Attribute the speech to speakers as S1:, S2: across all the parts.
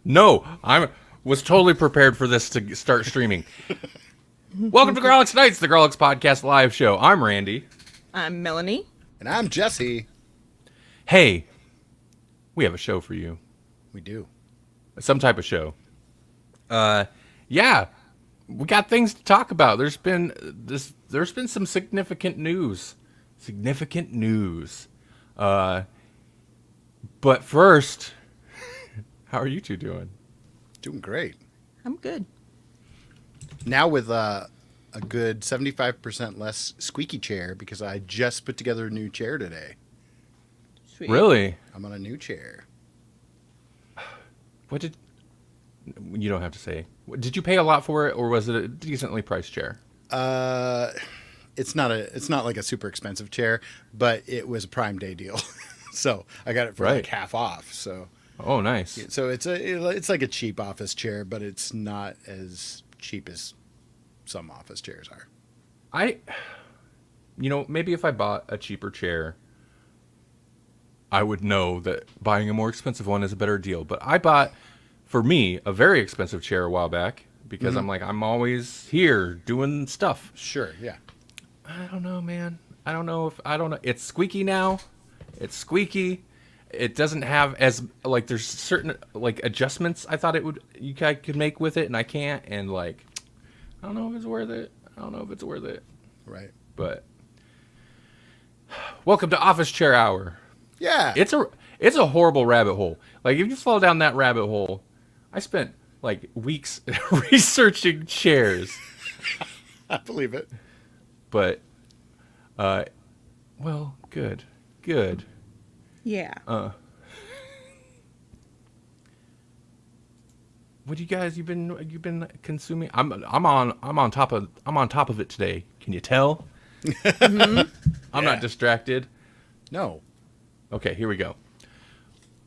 S1: No, I was totally prepared for this to start streaming. Welcome to Grawlix Nights, the Grawlix Podcast live show. I'm Randy.
S2: I'm Melanie.
S3: And I'm Jesse.
S1: Hey, we have a show for you.
S3: We do.
S1: Some type of show. Yeah, we got things to talk about. There's been some significant news. But first, how are you two doing?
S3: Doing great.
S2: I'm good.
S3: Now with a good 75% less squeaky chair because I just put together a new chair today.
S2: Sweet.
S1: Really?
S3: I'm on a new chair.
S1: You don't have to say. Did you pay a lot for it, or was it a decently priced chair?
S3: It's not like a super expensive chair, but it was a Prime Day deal. So I got it for like half off. So
S1: oh, nice.
S3: So it's like a cheap office chair, but it's not as cheap as some office chairs are.
S1: Maybe if I bought a cheaper chair, I would know that buying a more expensive one is a better deal. But I bought, for me, a very expensive chair a while back because I'm always here doing stuff.
S3: Sure, yeah.
S1: I don't know, man. I don't know. It's squeaky now. It's squeaky. It doesn't have as, like, there's certain, like, adjustments I thought you could make with it, and I can't. And, like, I don't know if it's worth it.
S3: Right.
S1: But welcome to Office Chair Hour.
S3: Yeah.
S1: It's a horrible rabbit hole. Like, if you fall down that rabbit hole, I spent like weeks researching chairs.
S3: I believe it.
S1: But well, good.
S2: Yeah.
S1: What you guys you've been consuming? I'm on top of it today. Can you tell?
S2: Mm-hmm.
S1: I'm not distracted.
S3: No.
S1: Okay, here we go.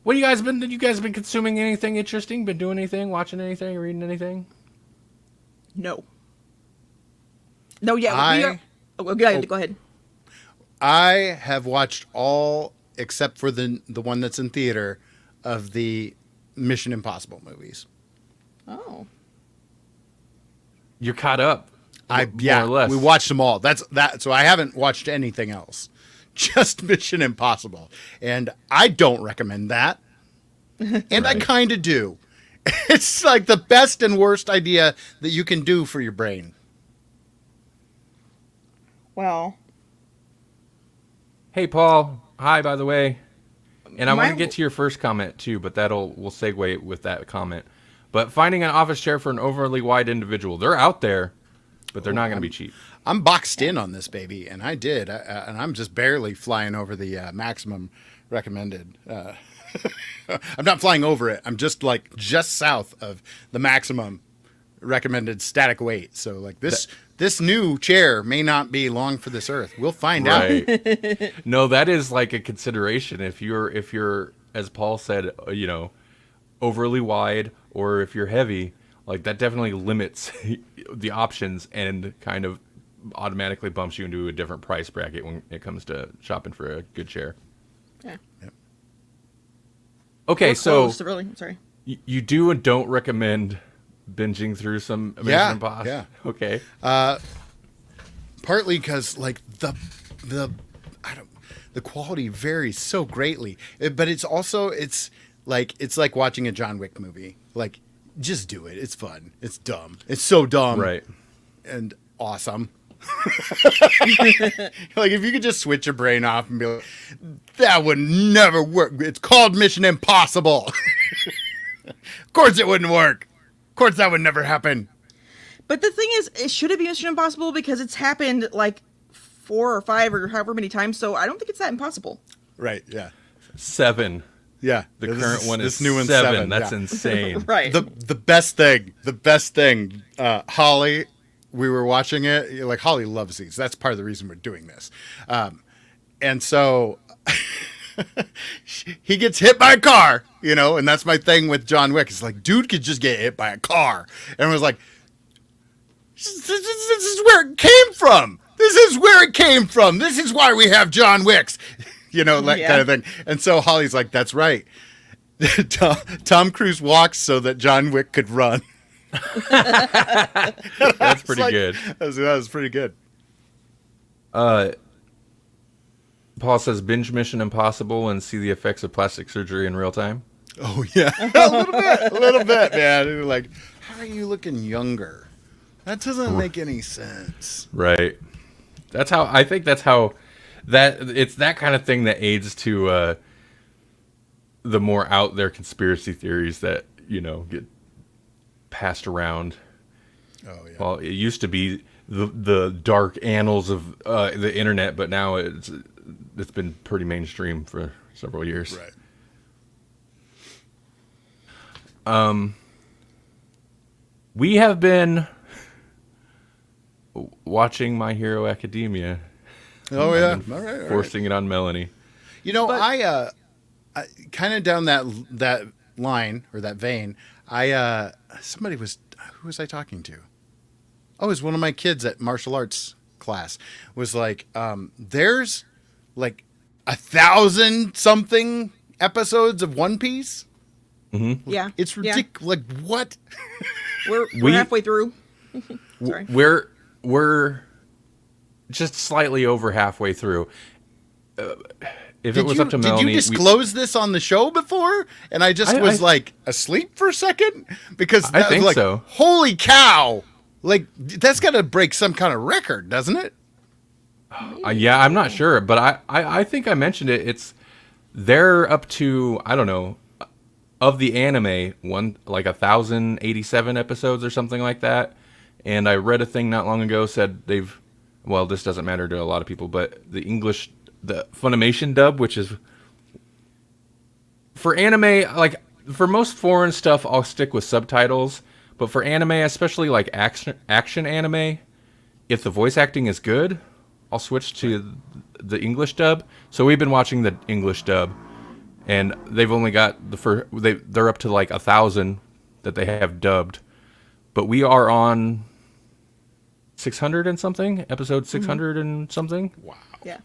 S1: What you guys been consuming anything interesting? Been doing anything? Watching anything? Reading anything?
S2: No. Yeah. Go ahead.
S3: I have watched all except for the one that's in theater of the Mission Impossible movies.
S2: Oh.
S1: You're caught up.
S3: More or less. We watched them all. So I haven't watched anything else. Just Mission Impossible. And I don't recommend that. And right. I kind of do. It's like the best and worst idea that you can do for your brain.
S2: Well.
S1: Hey, Paul. Hi, by the way. And I want to get to your first comment, too, but we'll segue with that comment. But finding an office chair for an overly wide individual. They're out there, but they're not going to be cheap. I'm
S3: boxed in on this baby, and I did. And I'm just barely flying over the maximum recommended. I'm not flying over it. I'm just south of the maximum recommended static weight. So like this new chair may not be long for this earth. We'll find out.
S1: No, that is like a consideration. If you're, as Paul said, overly wide, or if you're heavy, like that definitely limits the options and kind of automatically bumps you into a different price bracket when it comes to shopping for a good chair.
S2: Yeah.
S3: Yep.
S1: Okay, so
S2: I'm sorry.
S1: You do and don't recommend binging through some Mission Impossible?
S3: Yeah.
S1: Okay.
S3: Partly because like the quality varies so greatly, but it's like watching a John Wick movie. Like, just do it. It's fun. It's dumb. It's so dumb.
S1: Right.
S3: And awesome. Like, if you could just switch your brain off and be like, that would never work. It's called Mission Impossible. Of course it wouldn't work. Of course that would never happen.
S2: But the thing is, should it be Mission Impossible? Because it's happened like 4 or 5 or however many times, so I don't think it's that impossible.
S3: Right, yeah.
S1: 7.
S3: Yeah.
S1: The current one is
S3: this new one's
S1: 7. That's
S3: yeah.
S1: insane.
S2: Right.
S3: The best thing, Holly, we were watching it. Like, Holly loves these. That's part of the reason we're doing this. And so he gets hit by a car, and that's my thing with John Wick. It's like, dude could just get hit by a car. And I was like, this is where it came from. This is why we have John Wicks. That kind of thing. And so Holly's like, that's right. Tom Cruise walks so that John Wick could run.
S1: That's pretty good.
S3: That was pretty good.
S1: Paul says binge Mission Impossible and see the effects of plastic surgery in real time.
S3: Oh yeah, a little bit, man. You're like, how are you looking younger? That doesn't make any sense.
S1: Right. That's how I think. That's how it's that kind of thing that aids to the more out there conspiracy theories that get passed around.
S3: Oh yeah.
S1: Well, it used to be the dark annals of the internet, but now it's been pretty mainstream for several years.
S3: Right.
S1: We have been watching My Hero Academia.
S3: Oh yeah. All right.
S1: Forcing it on Melanie.
S3: I kind of down that line or that vein. Who was I talking to? Oh, it was one of my kids at martial arts class. Was like, there's like 1,000 something episodes of One Piece.
S1: Mm-hmm.
S2: Yeah,
S3: It's ridiculous. Like what?
S2: We're halfway through. Sorry.
S1: We're just slightly over halfway through. If it was up to Melanie,
S3: did you disclose this on the show before? And I just was like asleep for a second because
S1: I think
S3: like,
S1: so.
S3: Holy cow! Like that's got to break some kind of record, doesn't it?
S1: Yeah, I'm not sure, but I think I mentioned it. They're up to, I don't know, of the anime, 1,087 episodes or something like that. And I read a thing not long ago said this doesn't matter to a lot of people, but the Funimation dub, which is for anime, like for most foreign stuff, I'll stick with subtitles. But for anime, especially like action anime, if the voice acting is good, I'll switch to the English dub. So we've been watching the English dub, and they've only got they're up to like 1,000 that they have dubbed, but we are on 600 and something, episode 600 and something.
S3: Wow.
S2: Yeah.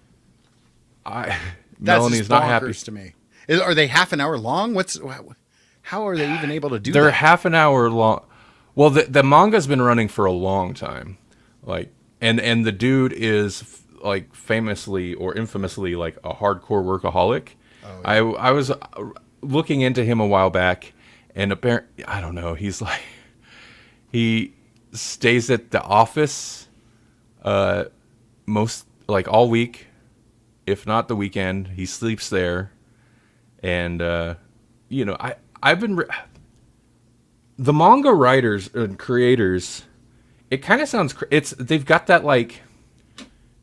S1: Melanie's not happy
S3: to me. Are they half an hour long? How are they even able to do that?
S1: They're half an hour long. Well, the manga's been running for a long time, like, and the dude is like famously or infamously like a hardcore workaholic. Oh, yeah. I was looking into him a while back, and apparently, I don't know. He's like, he stays at the office, most like all week, if not the weekend. He sleeps there, and I've been. The manga writers and creators, it kind of sounds they've got that like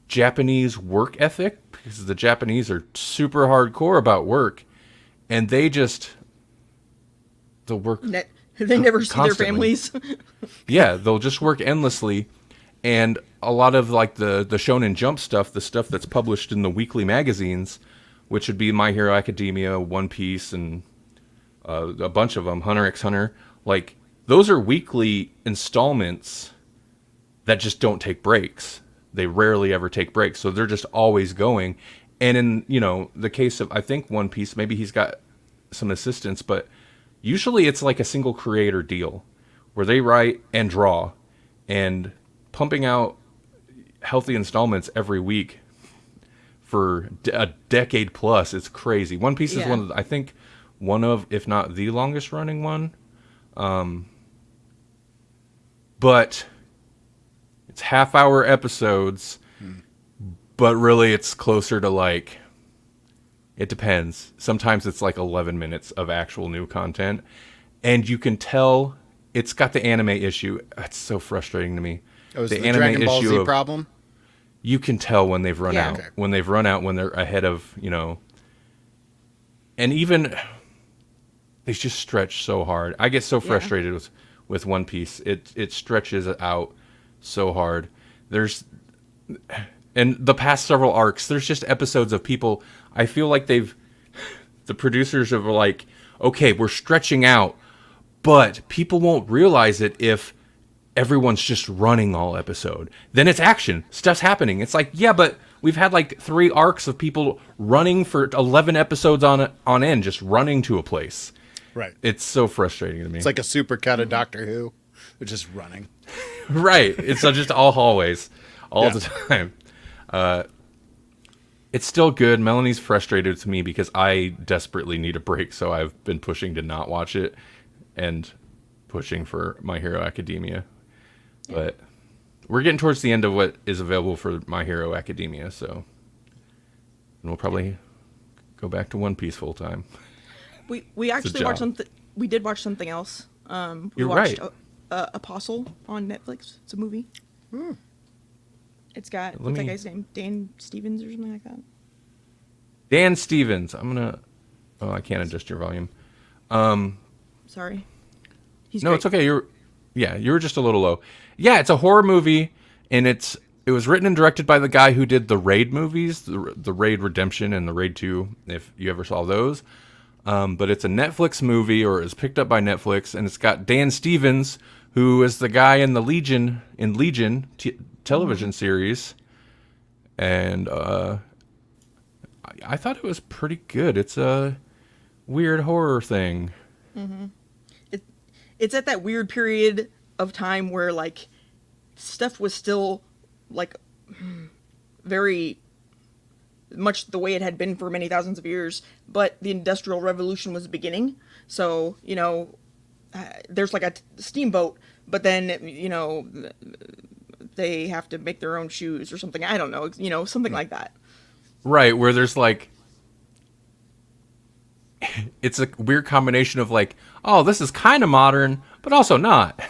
S1: Japanese work ethic, because the Japanese are super hardcore about work, and they work
S2: they never see
S1: constantly.
S2: their families.
S1: Yeah, they'll just work endlessly, and a lot of like the Shonen Jump stuff, the stuff that's published in the weekly magazines, which would be My Hero Academia, One Piece, and a bunch of them, Hunter x Hunter. Like, those are weekly installments that just don't take breaks. They rarely ever take breaks, so they're just always going. And in, the case of, I think, One Piece, maybe he's got some assistance, but usually it's like a single creator deal where they write and draw, and pumping out healthy installments every week for a decade plus. It's crazy. One Piece is one of, if not the longest running one. But it's half-hour episodes, but really it's closer to like, it depends. Sometimes it's like 11 minutes of actual new content, and you can tell it's got the anime issue. It's so frustrating to me.
S3: Oh, is the anime Dragon Ball Z problem?
S1: You can tell when they've run out.
S3: Okay.
S1: When they've run out, when they're ahead of, and even they just stretch so hard. I get so frustrated with One Piece. It stretches out so hard. And the past several arcs, there's just episodes of people, I feel like the producers are like, okay, we're stretching out, but people won't realize it if everyone's just running all episode. Then it's action. Stuff's happening. It's like, yeah, but we've had like 3 arcs of people running for 11 episodes on end, just running to a place.
S3: Right.
S1: It's so frustrating to me.
S3: It's like a super cut of Doctor Who. They're just running.
S1: Right. It's just all hallways all
S3: Yeah.
S1: the time. It's still good. Melanie's frustrated with me because I desperately need a break, so I've been pushing to not watch it and pushing for My Hero Academia. But we're getting towards the end of what is available for My Hero Academia, so and we'll probably go back to One Piece full time.
S2: We actually watched
S1: job.
S2: something. We did watch something else. We
S1: You're
S2: watched
S1: right.
S2: Apostle on Netflix. It's a movie. It's got what's that guy's name? Dan Stevens or something like that.
S1: Dan Stevens. Oh, I can't adjust your volume.
S2: Sorry. He's
S1: No,
S2: great.
S1: it's okay. You were just a little low. Yeah, it's a horror movie, and it was written and directed by the guy who did the Raid movies, the Raid Redemption and the Raid 2, if you ever saw those. But it's a Netflix movie, or it's picked up by Netflix, and it's got Dan Stevens, who is the guy in the Legion television series, and I thought it was pretty good. It's a weird horror thing.
S2: It's at that weird period of time where like stuff was still like very much the way it had been for many thousands of years, but the Industrial Revolution was beginning. So, there's like a steamboat, but then, they have to make their own shoes or something. I don't know, something like that.
S1: Right, where there's like, it's a weird combination of like, oh, this is kind of modern, but also not.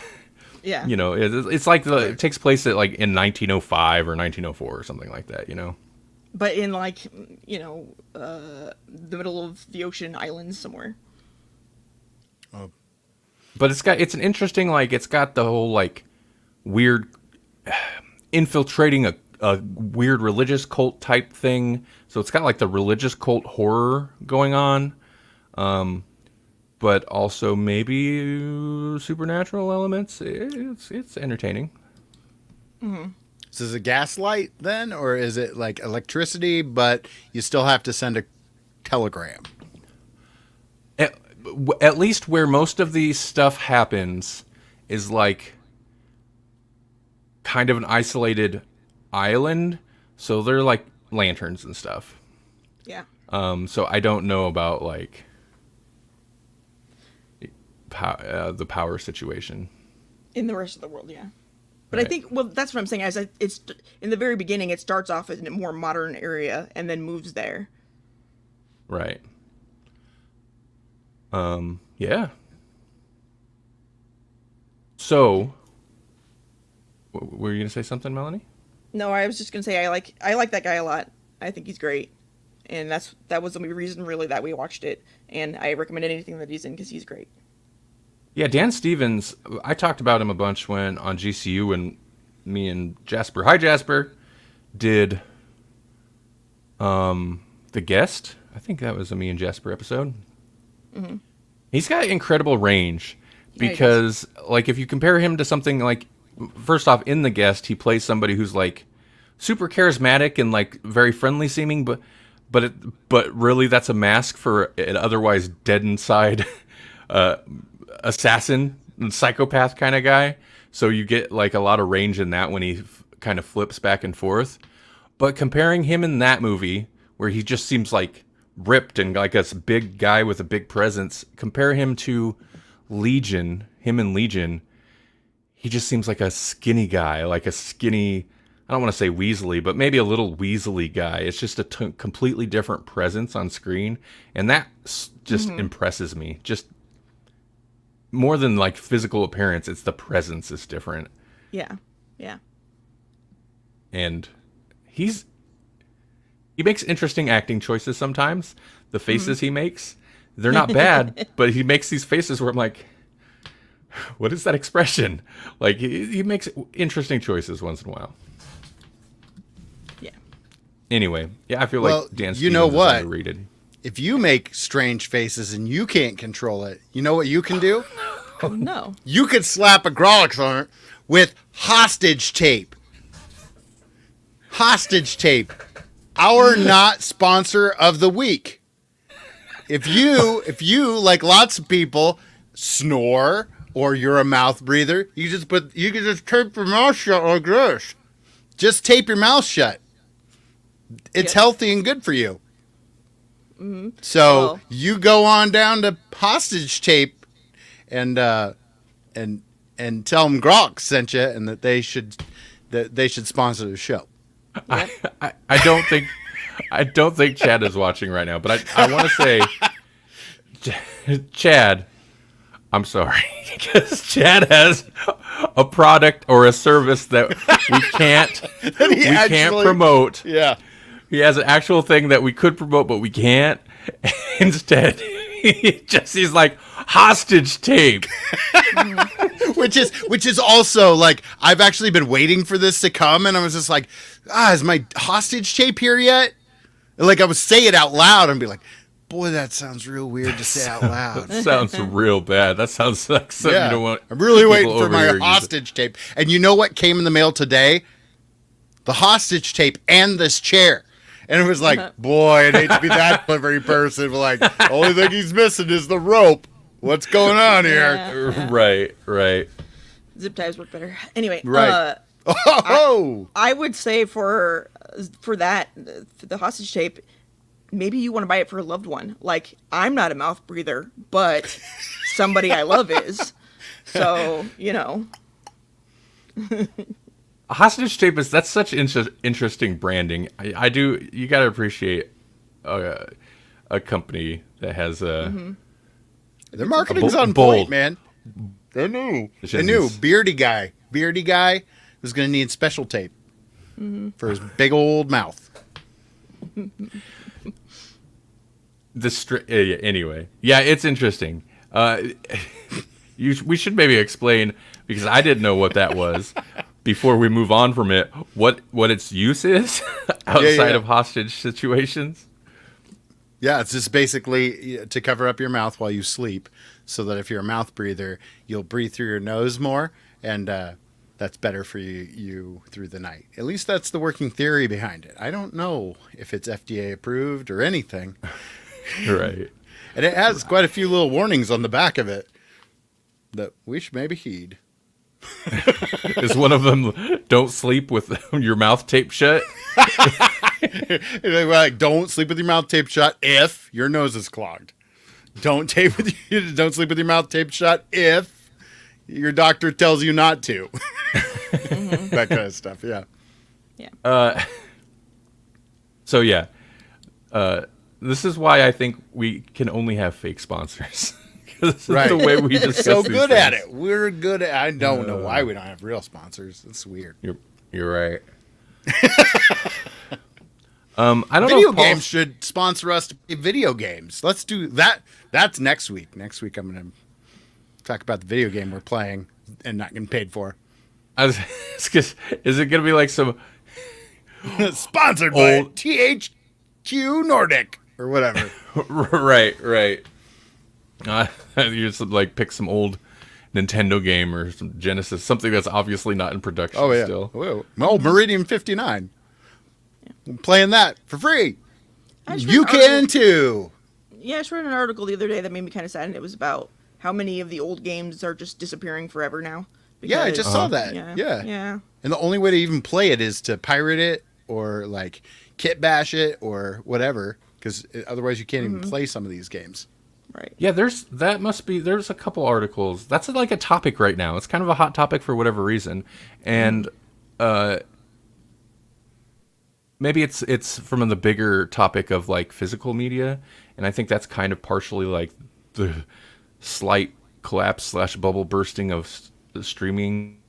S2: Yeah.
S1: It's like it takes place at like in 1905 or 1904 or something like that,
S2: But in like, the middle of the ocean islands somewhere.
S3: Oh,
S1: But it's an interesting, like, it's got the whole like weird infiltrating a weird religious cult type thing. So it's got like the religious cult horror going on. But also maybe supernatural elements. It's entertaining.
S3: So is it gaslight then, or is it like electricity, but you still have to send a telegram?
S1: At least where most of the stuff happens is like kind of an isolated island. So they're like lanterns and stuff.
S2: Yeah.
S1: So I don't know about like the power situation.
S2: In the rest of the world, yeah. But I
S1: Right.
S2: think, well, that's what I'm saying. It's in the very beginning, it starts off in a more modern area and then moves there.
S1: Right. Yeah. So, were you gonna say something, Melanie?
S2: No, I was just gonna say I like that guy a lot. I think he's great, and that was the reason really that we watched it. And I recommend anything that he's in because he's great.
S1: Yeah, Dan Stevens. I talked about him a bunch when on GCU when me and Jasper, hi Jasper, did The Guest. I think that was a me and Jasper episode.
S2: Mm-hmm.
S1: He's got incredible range
S2: Yeah, he
S1: because, like, if you compare him to something like, first off, in The Guest, he plays somebody who's like super charismatic and like very friendly seeming, but really that's a mask for an otherwise dead inside assassin and psychopath kind of guy. So you get like a lot of range in that when he kind of flips back and forth. But comparing him in that movie where he just seems like ripped and like a big guy with a big presence, compare him to Legion, him in Legion, he just seems like a skinny guy, like a skinny, I don't want to say Weasley, but maybe a little Weasley guy. It's just a completely different presence on screen. And that just impresses me. Just more than like physical appearance, it's the presence is different.
S2: Yeah, yeah,
S1: And he makes interesting acting choices sometimes. The faces he makes, they're not bad, but he makes these faces where I'm like, what is that expression? Like he makes interesting choices once in a while.
S2: yeah.
S1: Anyway, yeah, I feel
S3: Well,
S1: like Dan Stevens
S3: you know what?
S1: is underrated.
S3: If you make strange faces and you can't control it, you know what you can do?
S2: Oh no.
S3: You could slap a Grawlix on it with hostage tape. Hostage tape. our not sponsor of the week. If you like lots of people snore or you're a mouth breather, you can just tape your mouth shut like this. Just tape your mouth shut. It's healthy and good for you.
S2: Mm-hmm.
S3: So
S2: Well,
S3: you go on down to Hostage Tape and tell them Grawlix sent you and that they should sponsor the show.
S1: I don't think Chad is watching right now, but I want to say, Chad, I'm sorry, because Chad has a product or a service that we can't promote.
S3: Yeah.
S1: He has an actual thing that we could promote, but we can't. Instead, he's like hostage tape,
S3: which is also like I've actually been waiting for this to come, and I was just like, is my hostage tape here yet? And like I would say it out loud and be like, boy, that sounds real weird to say out loud.
S1: That sounds real bad. That sounds like something you don't want.
S3: I'm really waiting for
S1: over
S3: my
S1: here
S3: hostage tape. And you know what came in the mail today? The hostage tape and this chair. And it was like, boy, I'd hate to be that delivery person. But like, the only thing he's missing is the rope. What's going on here?
S2: Yeah.
S1: Right.
S2: Zip ties work better. Anyway,
S3: Right.
S2: I would say for that, for the hostage tape, maybe you want to buy it for a loved one. Like, I'm not a mouth breather, but somebody I love is. So,
S1: A hostage tape that's such interesting branding. I do. You got to appreciate a company that has a.
S3: Their marketing's on
S1: bold.
S3: point, man. They knew. Beardy guy was going to need special tape for his big old mouth.
S1: Anyway, yeah, it's interesting. We should maybe explain, because I didn't know what that was before we move on from it. What its use is outside of hostage situations.
S3: Yeah, it's just basically to cover up your mouth while you sleep, so that if you're a mouth breather, you'll breathe through your nose more, and that's better for you through the night. At least that's the working theory behind it. I don't know if it's FDA approved or anything.
S1: Right.
S3: And it has quite a few little warnings on the back of it that we should maybe heed.
S1: Is one of them, don't sleep with your mouth taped shut?
S3: Like, don't sleep with your mouth taped shut if your nose is clogged. Don't sleep with your mouth taped shut if your doctor tells you not to. That kind of stuff, yeah.
S2: Yeah.
S1: So yeah, this is why I think we can only have fake sponsors. This is the way we discuss
S3: so
S1: these
S3: good
S1: things.
S3: at it. We're good at. I don't know why we don't have real sponsors. It's weird.
S1: You're right. I don't know.
S3: Video
S1: if Paul-
S3: games should sponsor us to play video games. Let's do that. That's next week. Next week I'm going to talk about the video game we're playing and not getting paid for.
S1: Is it going to be like some
S3: Sponsored by THQ Nordic or whatever.
S1: right? You just like pick some old Nintendo game or some Genesis, something that's obviously not in production.
S3: Oh yeah.
S1: Still.
S3: Well, Meridian 59. I'm playing that for free.
S2: I
S3: Can too.
S2: Yeah, I just read an article the other day that made me kind of sad, and it was about how many of the old games are just disappearing forever now.
S3: Yeah, I just saw that.
S2: Yeah.
S3: And the only way to even play it is to pirate it or like kit bash it or whatever, because otherwise you can't even play some of these games.
S2: Right.
S1: Yeah, there's a couple articles. That's like a topic right now. It's kind of a hot topic for whatever reason. And maybe it's from the bigger topic of like physical media, and I think that's kind of partially like the slight collapse / bubble bursting of streaming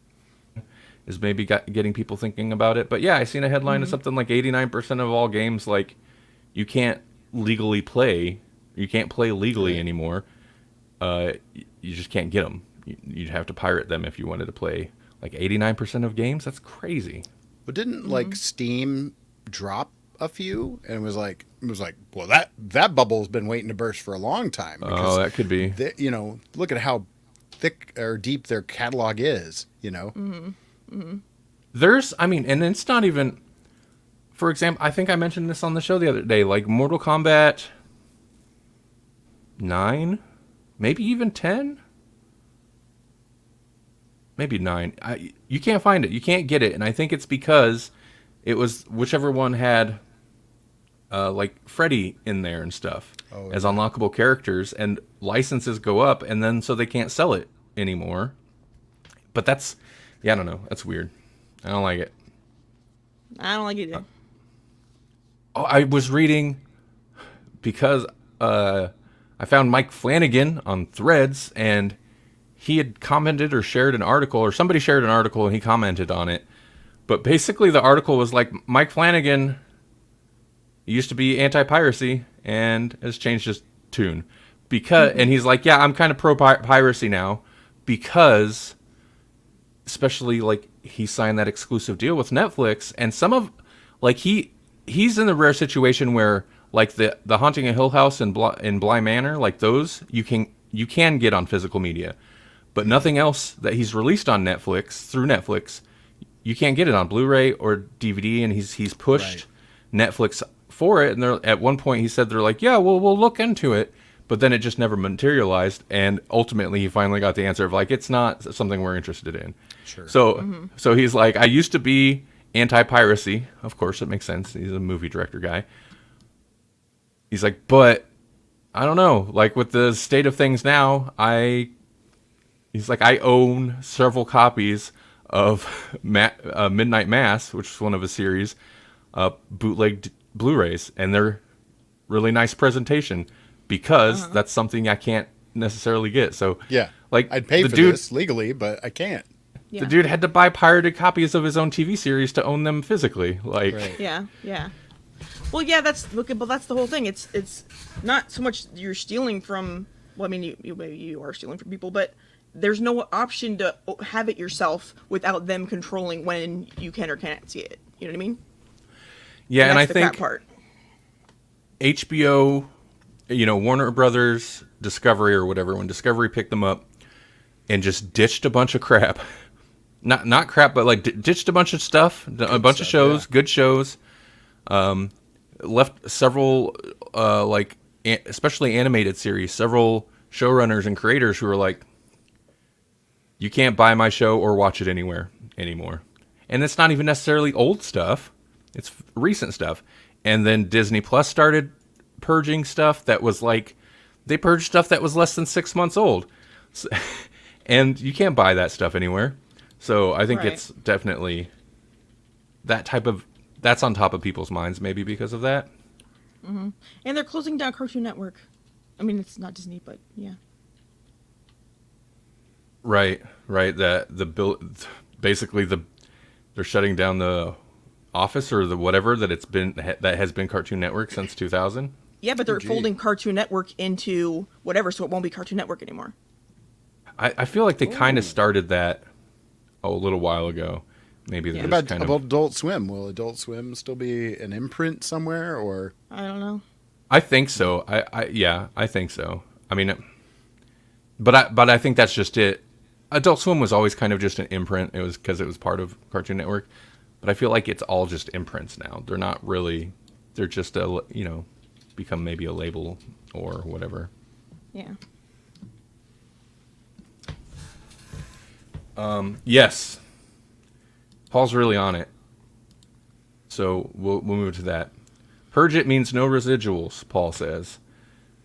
S1: is maybe getting people thinking about it. But yeah, I seen a headline of something like 89% of all games like you can't legally play. You can't play legally anymore. You just can't get them. You'd have to pirate them if you wanted to play. Like 89% of games? That's crazy.
S3: But didn't like Steam drop a few? And it was like, well, that bubble's been waiting to burst for a long time.
S1: Oh, that could be.
S3: Look at how thick or deep their catalog is.
S1: There's, and it's not even for example, I think I mentioned this on the show the other day, like Mortal Kombat 9, maybe even 10, maybe 9. You can't find it. You can't get it. And I think it's because it was whichever one had like Freddy in there and stuff as unlockable characters, and licenses go up, and then so they can't sell it anymore. But that's, yeah, I don't know. That's weird. I don't like it.
S2: I don't like it either.
S1: Oh, I was reading because I found Mike Flanagan on Threads, and he had commented or shared an article, or somebody shared an article and he commented on it. But basically the article was like, Mike Flanagan used to be anti-piracy and has changed his tune. And he's like, yeah, I'm kind of pro-piracy now because, especially like he signed that exclusive deal with Netflix, and some of, like he's in the rare situation where like the Haunting of Hill House and Bly Manor, like those you can get on physical media, but nothing else that he's released on Netflix through Netflix, you can't get it on Blu-ray or DVD. And he's pushed Netflix for it, and at one point he said they're like, yeah, well, we'll look into it, but then it just never materialized, and ultimately he finally got the answer of like, it's not something we're interested in.
S3: Sure.
S1: So he's like, I used to be anti-piracy, of course it makes sense, he's a movie director guy. He's like, but I don't know, like with the state of things now, he's like, I own several copies of Midnight Mass, which is one of a series, bootlegged Blu-rays, and they're really nice presentation because that's something I can't necessarily get. So
S3: yeah,
S1: like
S3: I'd pay for this legally, but I can't.
S2: Yeah.
S1: The dude had to buy pirated copies of his own TV series to own them physically. Like,
S3: Right.
S2: Yeah. Well, yeah, that's the whole thing. It's not so much you're stealing from. Well, I mean, you are stealing from people, but there's no option to have it yourself without them controlling when you can or can't see it. You know what I mean?
S1: yeah, and I
S2: that's the crap
S1: think
S2: part.
S1: HBO, Warner Brothers, Discovery or whatever, when Discovery picked them up and just ditched a bunch of crap. Not crap, but like ditched a bunch of stuff, a bunch of shows, good shows. Left several, especially animated series, several showrunners and creators who were like, you can't buy my show or watch it anywhere anymore. And it's not even necessarily old stuff. It's recent stuff. And then Disney Plus started purging stuff that was like, they purged stuff that was less than 6 months old. So, and you can't buy that stuff anywhere. So I think it's definitely that's on top of people's minds, maybe because of that.
S2: Mm-hmm. And they're closing down Cartoon Network. I mean, it's not Disney, but yeah.
S1: Right. Basically they're shutting down the Office or the whatever that has been Cartoon Network since 2000.
S2: Yeah, but they're folding Cartoon Network into whatever, so it won't be Cartoon Network anymore.
S1: I feel like they kind of started that a little while ago. Maybe they're
S3: What
S1: just
S3: about Adult Swim? Will Adult Swim still be an imprint somewhere, or?
S2: I don't know.
S1: I think so. I think so. I mean, but I think that's just it. Adult Swim was always kind of just an imprint. It was because it was part of Cartoon Network. But I feel like it's all just imprints now. They're not really. They're just become maybe a label or whatever.
S2: Yeah.
S1: Yes. Paul's really on it. So we'll move to that. Purge it means no residuals, Paul says.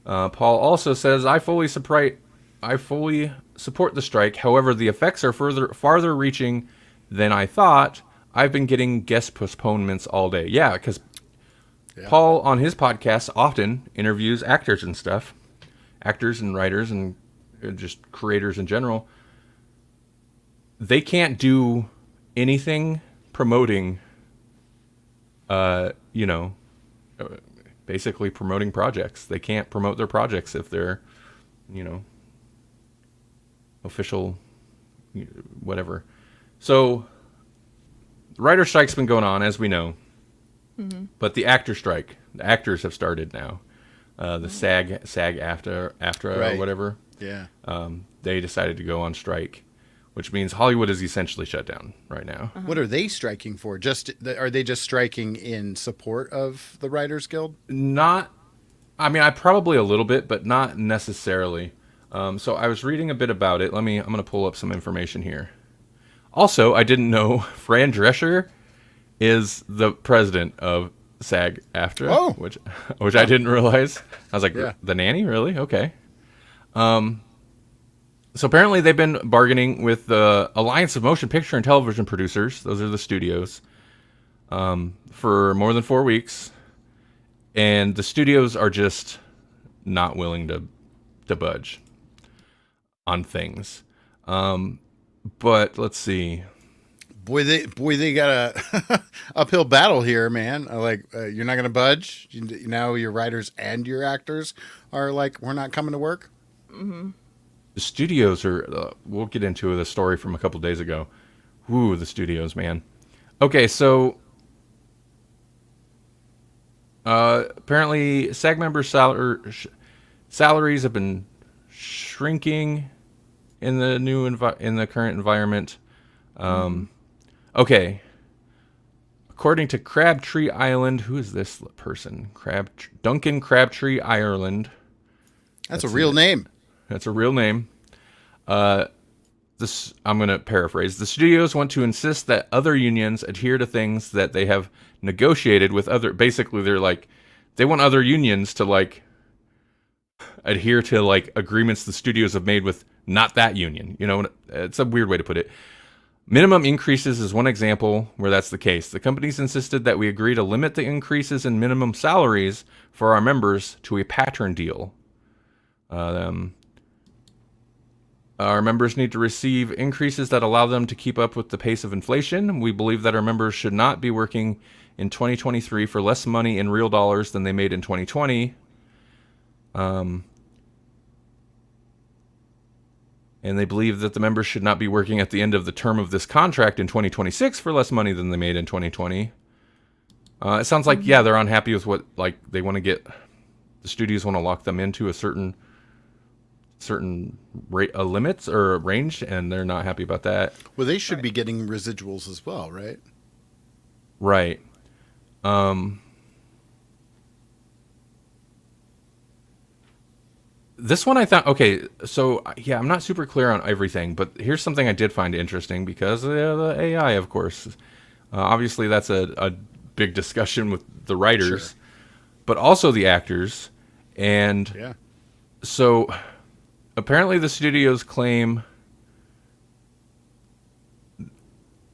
S1: Paul also says, I fully support the strike. However, the effects are farther reaching than I thought. I've been getting guest postponements all day. Yeah, because Paul on his podcast often interviews actors and stuff. Actors and writers and just creators in general. They can't do anything promoting, basically promoting projects. They can't promote their projects if they're, official, whatever. So, the writer strike's been going on, as we know. Mm-hmm. But the actor strike, the actors have started now. The SAG after or whatever.
S3: Yeah.
S1: They decided to go on strike, which means Hollywood is essentially shut down right now.
S3: What are they striking for? Are they just striking in support of the Writers Guild?
S1: Not, I mean, I probably a little bit, but not necessarily. So I was reading a bit about it. I'm going to pull up some information here. Also, I didn't know Fran Drescher is the president of SAG-AFTRA, which I didn't realize. I was like, the nanny? Really? Okay. So apparently they've been bargaining with the Alliance of Motion Picture and Television Producers, those are the studios, for more than 4 weeks. And the studios are just not willing to budge on things. But let's see.
S3: Boy, they got a uphill battle here, man. You're not going to budge. Now your writers and your actors are like, we're not coming to work.
S2: Mm-hmm.
S1: The studios are. We'll get into the story from a couple days ago. Ooh, the studios, man. Okay, so apparently SAG members' salaries have been shrinking in the in the current environment. Okay. According to Crabtree Island, who is this person? Duncan Crabtree Ireland.
S3: That's a real name.
S1: That's a real name. This I'm going to paraphrase. The studios want to insist that other unions adhere to things that they have negotiated with other. Basically, they want other unions to adhere to agreements the studios have made with not that union. You know, it's a weird way to put it. Minimum increases is one example where that's the case. The companies insisted that we agree to limit the increases in minimum salaries for our members to a pattern deal. Our members need to receive increases that allow them to keep up with the pace of inflation. We believe that our members should not be working in 2023 for less money in real dollars than they made in 2020. And they believe that the members should not be working at the end of the term of this contract in 2026 for less money than they made in 2020. It sounds like, they're unhappy with what, they want to get, the studios want to lock them into a certain limits or range, and they're not happy about that.
S3: Well, they should be getting residuals as well, right?
S1: Right. This one I thought, okay, so I'm not super clear on everything, but here's something I did find interesting because of the AI, of course. Obviously, that's a big discussion with the writers, but also the actors. And so apparently the studios claim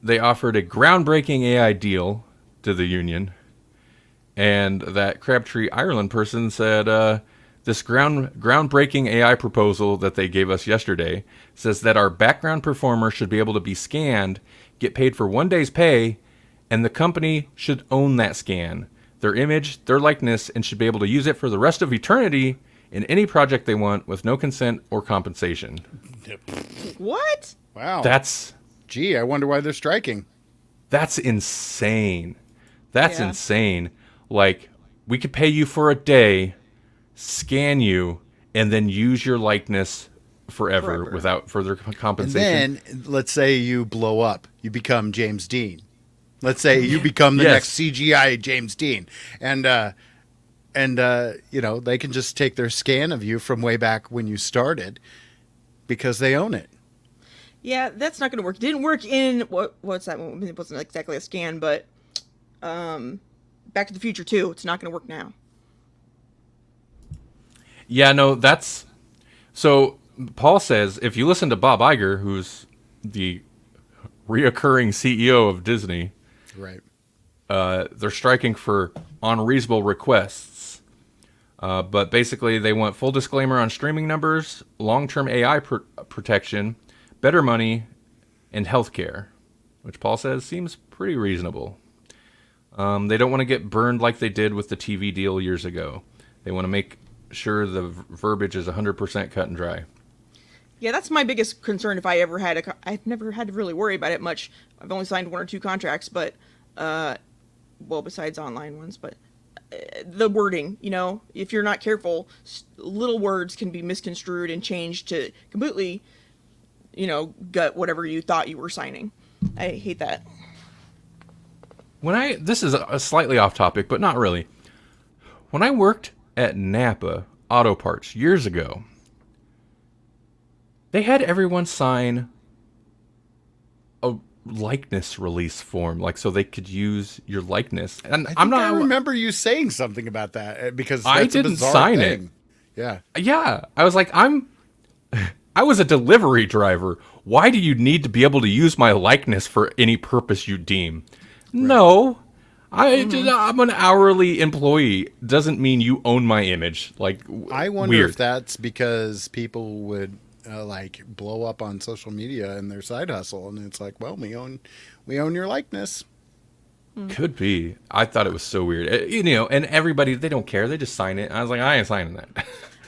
S1: they offered a groundbreaking AI deal to the union, and that Crabtree Ireland person said, this groundbreaking AI proposal that they gave us yesterday says that our background performer should be able to be scanned, get paid for 1 day's pay, and the company should own that scan, their image, their likeness, and should be able to use it for the rest of eternity in any project they want with no consent or compensation.
S2: What?
S3: Wow. I wonder why they're striking.
S1: That's insane. That's insane. We could pay you for a day, scan you, and then use your likeness forever without further compensation.
S3: And then, let's say you blow up. You become James Dean. Let's say you become the next CGI James Dean. And they can just take their scan of you from way back when you started because they own it.
S2: Yeah, that's not going to work. It didn't work in, what's that one? It wasn't exactly a scan, but Back to the Future 2. It's not going to work now.
S1: Yeah, no, that's... So, Paul says, if you listen to Bob Iger, who's the reoccurring CEO of Disney...
S3: Right.
S1: They're striking for unreasonable requests. But basically, they want full disclaimer on streaming numbers, long-term AI protection, better money, and healthcare, which Paul says seems pretty reasonable. They don't want to get burned like they did with the TV deal years ago. They want to make sure the verbiage is 100% cut and dry.
S2: Yeah, that's my biggest concern. If I ever had I've never had to really worry about it much. I've only signed 1 or 2 contracts, but besides online ones, but the wording, if you're not careful, little words can be misconstrued and changed to completely, gut whatever you thought you were signing. I hate that.
S1: This is a slightly off topic, but not really. When I worked at Napa Auto Parts years ago, they had everyone sign a likeness release form, like so they could use your likeness. And
S3: I remember you saying something about that because that's
S1: I didn't
S3: a bizarre
S1: sign
S3: thing.
S1: it.
S3: Yeah.
S1: Yeah, I was like, I was a delivery driver. Why do you need to be able to use my likeness for any purpose you deem? Right. No, I'm an hourly employee. Doesn't mean you own my image. Like,
S3: I wonder
S1: weird.
S3: if that's because people would like blow up on social media in their side hustle, and it's like, well, we own your likeness.
S1: Could be. I thought it was so weird. And everybody, they don't care. They just sign it. I was like, I ain't signing that.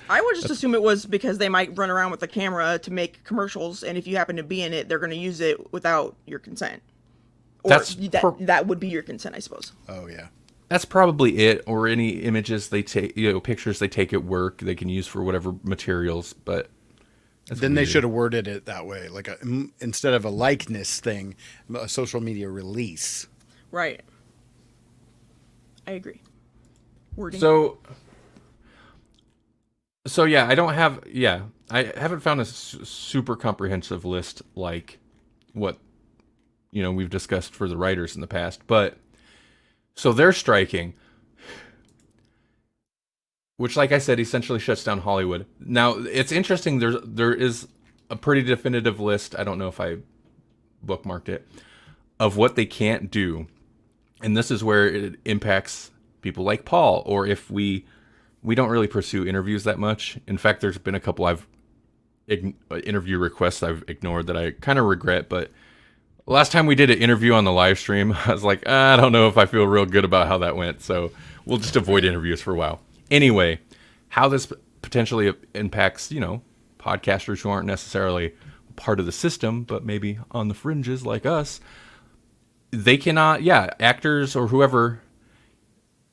S2: I would just assume it was because they might run around with a camera to make commercials, and if you happen to be in it, they're going to use it without your consent. Or that would be your consent, I suppose.
S3: Oh, yeah.
S1: That's probably it. Or any images they take, pictures they take at work, they can use for whatever materials. But
S3: then they should have worded it that way, like instead of a likeness thing, a social media release.
S2: Right. I agree. Wording.
S1: So yeah, I haven't found a super comprehensive list like what we've discussed for the writers in the past, but so they're striking, which, like I said, essentially shuts down Hollywood. Now it's interesting. There is a pretty definitive list. I don't know if I bookmarked it of what they can't do, and this is where it impacts people like Paul, or if we don't really pursue interviews that much. In fact, there's been a couple interview requests I've ignored that I kind of regret. But last time we did an interview on the live stream, I was like, I don't know if I feel real good about how that went. So we'll just avoid interviews for a while. Anyway, how this potentially impacts, podcasters who aren't necessarily part of the system, but maybe on the fringes like us. They cannot, actors or whoever,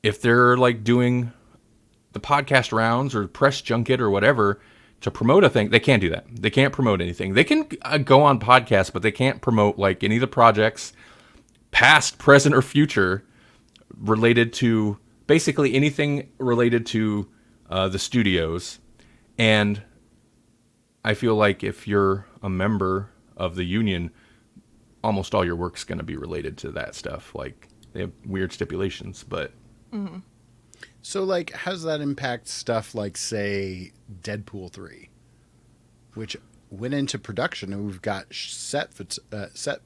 S1: if they're like doing the podcast rounds or press junket or whatever to promote a thing, they can't do that. They can't promote anything. They can go on podcasts, but they can't promote like any of the projects, past, present, or future, related to basically anything related to the studios. And I feel like if you're a member of the union, almost all your work's going to be related to that stuff. Like, they have weird stipulations, but...
S2: Mm-hmm.
S3: So, like, how does that impact stuff like, say, Deadpool 3, which went into production and we've got set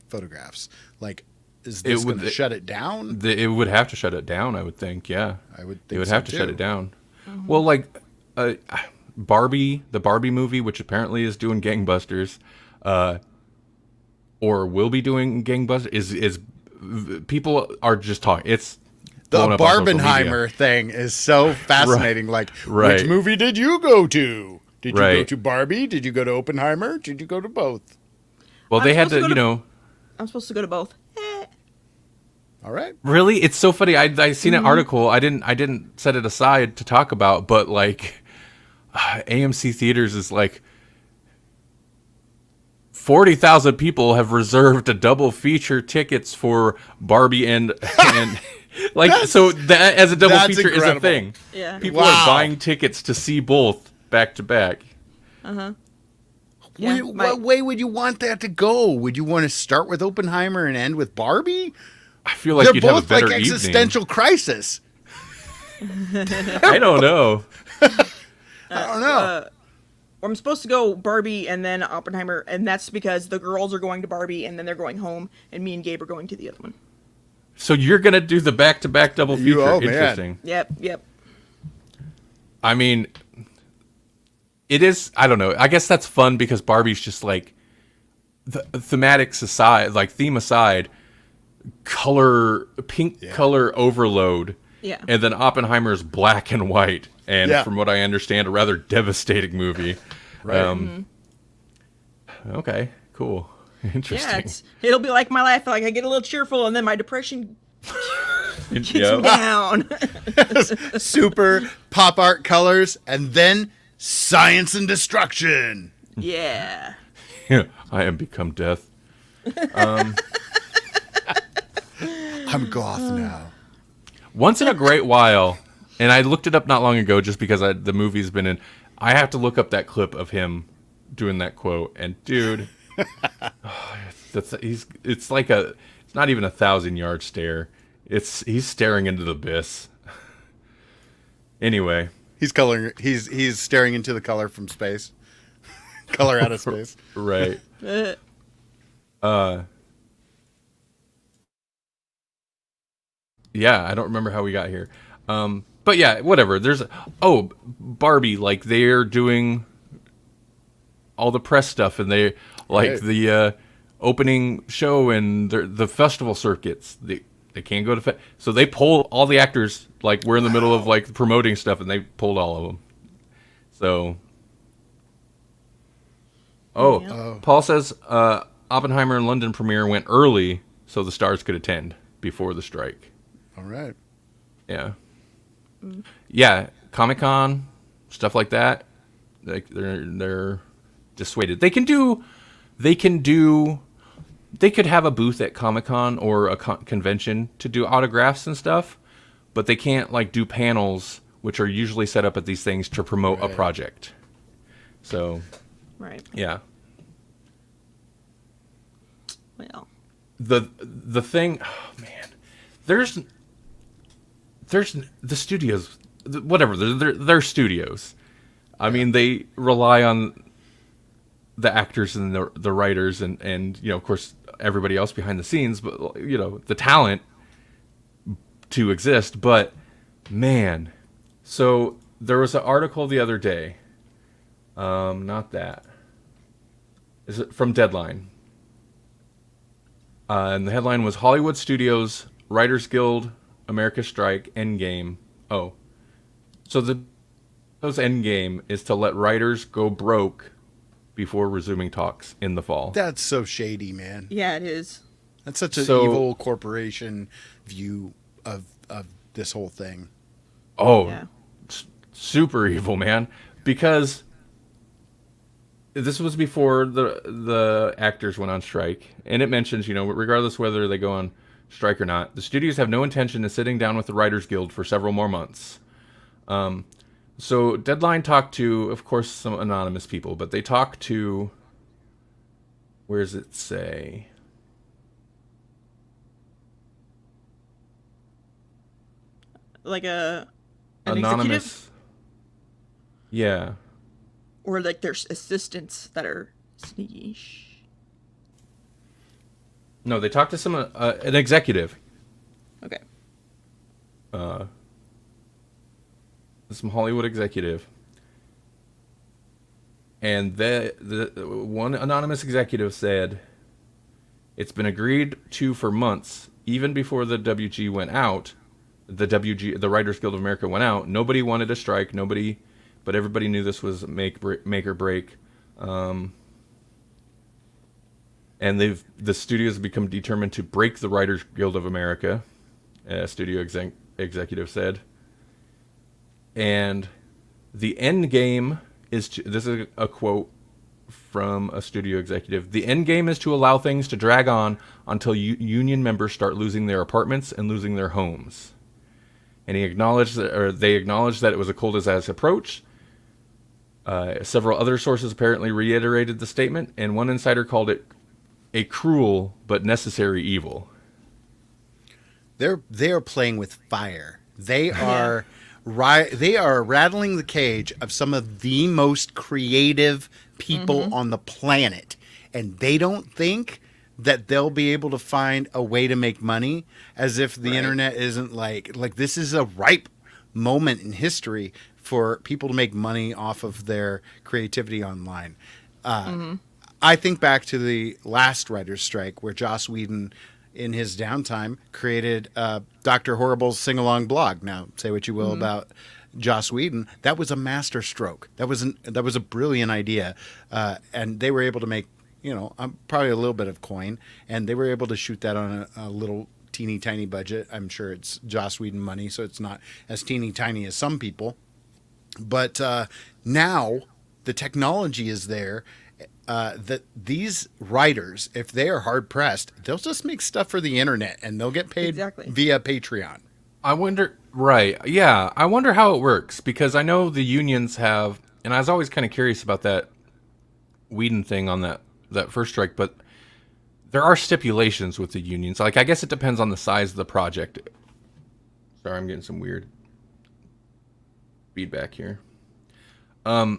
S3: photographs? Like, is this going to shut it down?
S1: It would have to shut it down, I would think, yeah.
S3: I would think
S1: it would
S3: so
S1: have to
S3: too.
S1: shut it down. Mm-hmm. Well, like, Barbie, the Barbie movie, which apparently is doing gangbusters, or will be doing gangbusters, is people are just talking. It's
S3: the Barbenheimer thing is so fascinating. Right. Like, which movie did you go to? Did you go to Barbie? Did you go to Oppenheimer? Did you go to both?
S1: Well, they had to,
S2: I'm supposed to go to both.
S3: All right.
S1: Really? It's so funny. I seen an article. I didn't set it aside to talk about, but like AMC Theaters is like 40,000 people have reserved a double feature tickets for Barbie and like, so that as a double feature incredible. Is a thing.
S2: Yeah.
S1: People are buying tickets to see both back to back.
S2: Uh-huh.
S3: Yeah, what way would you want that to go? Would you want to start with Oppenheimer and end with Barbie?
S1: I feel like you'd have a better evening.
S3: They're both like existential crisis.
S1: I don't know.
S3: I don't know.
S2: I'm supposed to go Barbie and then Oppenheimer, and that's because the girls are going to Barbie and then they're going home, and me and Gabe are going to the other one.
S1: So you're going to do the back-to-back double feature. Interesting.
S2: Yep.
S1: I mean, it is, I don't know. I guess that's fun because Barbie's just like, the thematics aside, like theme aside, pink color overload.
S2: Yeah.
S1: And then Oppenheimer's black and white. And from what I understand, a rather devastating movie.
S3: Right.
S1: Okay, cool. Interesting.
S2: Yeah, it'll be like my life. Like I get a little cheerful, and then my depression kicks me down.
S3: Super pop art colors, and then science and destruction.
S2: Yeah.
S1: I am become death.
S3: I'm goth now.
S1: Once in a great while, and I looked it up not long ago just because the movie's been in. I have to look up that clip of him doing that quote, and dude, it's like it's not even 1,000-yard stare. He's staring into the abyss. Anyway,
S3: He's coloring. He's staring into the color from space. Color out of space.
S1: right. Yeah, I don't remember how we got here. But yeah, whatever. Barbie, like they're doing all the press stuff, and they like
S3: Right.
S1: the opening show and the festival circuits. They can't go to so they pull all the actors. Like we're in the middle of like promoting stuff, and they pulled all of them. So,
S2: Yeah.
S1: Paul says Oppenheimer and London premiere went early so the stars could attend before the strike.
S3: All right.
S1: Yeah. Yeah, Comic-Con, stuff like that. Like they're dissuaded. They could have a booth at Comic-Con or a convention to do autographs and stuff, but they can't like do panels which are usually set up at these things to promote a
S3: Right.
S1: project. So,
S2: Right.
S1: yeah.
S2: Well.
S1: The thing, oh man. There's the studios, whatever. They're studios. I mean, they rely on the actors and the writers and of course everybody else behind the scenes, but the talent to exist. But man, so there was an article the other day. Not that. Is it from Deadline? And the headline was Hollywood Studios Writers Guild America Strike Endgame. Oh, so those Endgame is to let writers go broke before resuming talks in the fall.
S3: That's so shady, man.
S2: Yeah, it is.
S3: That's such an
S1: So-
S3: evil corporation view of this whole thing.
S1: Oh,
S2: Yeah.
S1: super evil, man. Because this was before the actors went on strike, and it mentions, regardless whether they go on strike or not, the studios have no intention of sitting down with the Writers Guild for several more months. So Deadline talked to, of course, some anonymous people, but they talked to, where does it say?
S2: Like an
S1: Anonymous.
S2: executive,
S1: Yeah.
S2: or like there's assistants that are sneaky.
S1: No, they talked to an executive.
S2: Okay.
S1: Some Hollywood executive. And the one anonymous executive said, it's been agreed to for months, even before the WG went out, the Writers Guild of America went out. Nobody wanted a strike, but everybody knew this was make or break. And the studios have become determined to break the Writers Guild of America, a studio executive said. And the end game is this is a quote from a studio executive. The end game is to allow things to drag on until union members start losing their apartments and losing their homes. And they acknowledged that it was a cold as ice approach. Several other sources apparently reiterated the statement, and one insider called it a cruel but necessary evil.
S3: They are playing with fire. They are they are rattling the cage of some of the most creative people on the planet, and they don't think that they'll be able to find a way to make money, as if the internet isn't like this is a ripe moment in history for people to make money off of their creativity online. I think back to the last writer's strike where Joss Whedon, in his downtime, created Dr. Horrible's sing-along blog. Now, say what you will about Joss Whedon. That was a master stroke. That was a brilliant idea. And they were able to make, probably a little bit of coin. And they were able to shoot that on a little teeny tiny budget. I'm sure it's Joss Whedon money, so it's not as teeny tiny as some people. But now the technology is there, that these writers, if they are hard pressed, they'll just make stuff for the internet and they'll get paid
S2: Exactly.
S3: via Patreon.
S1: I wonder, right? Yeah, I wonder how it works because I know the unions have, and I was always kind of curious about that Whedon thing on that first strike, but there are stipulations with the unions. Like, I guess it depends on the size of the project. Sorry, I'm getting some weird feedback here. There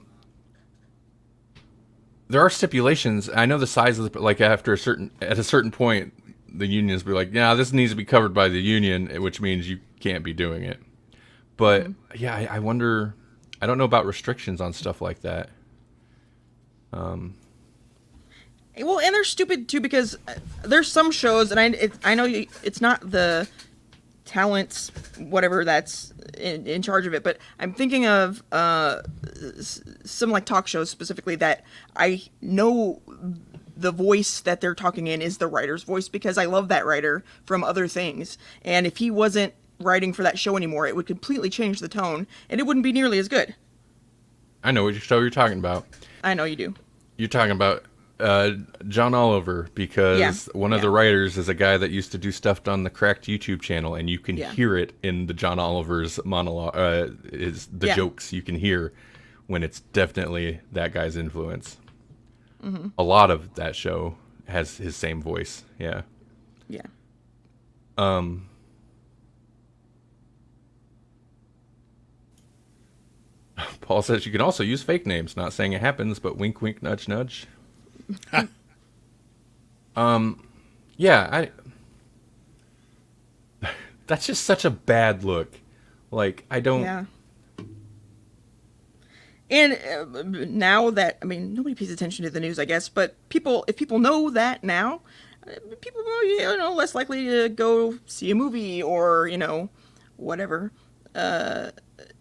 S1: are stipulations. I know the size of the, like, at a certain point, the unions be like, yeah, this needs to be covered by the union, which means you can't be doing it. But yeah, I wonder. I don't know about restrictions on stuff like that.
S2: Well, and they're stupid too because there's some shows, and I know it's not the talents, whatever that's in charge of it, but I'm thinking of some like talk shows specifically that I know the voice that they're talking in is the writer's voice because I love that writer from other things, and if he wasn't writing for that show anymore, it would completely change the tone, and it wouldn't be nearly as good.
S1: I know which show you're talking about.
S2: I know you do.
S1: You're talking about John Oliver because one of the writers is a guy that used to do stuff on the Cracked YouTube channel, and you can hear it in the John Oliver's monologue. Is the jokes you can hear when it's definitely that guy's influence. Mm-hmm. A lot of that show has his same voice. Yeah.
S2: Yeah.
S1: Paul says you can also use fake names. Not saying it happens, but wink, wink, nudge, nudge. Yeah, that's just such a bad look. Like, I don't.
S2: Yeah. And now that, I mean, nobody pays attention to the news, I guess, but if people know that now, people are, less likely to go see a movie or, whatever,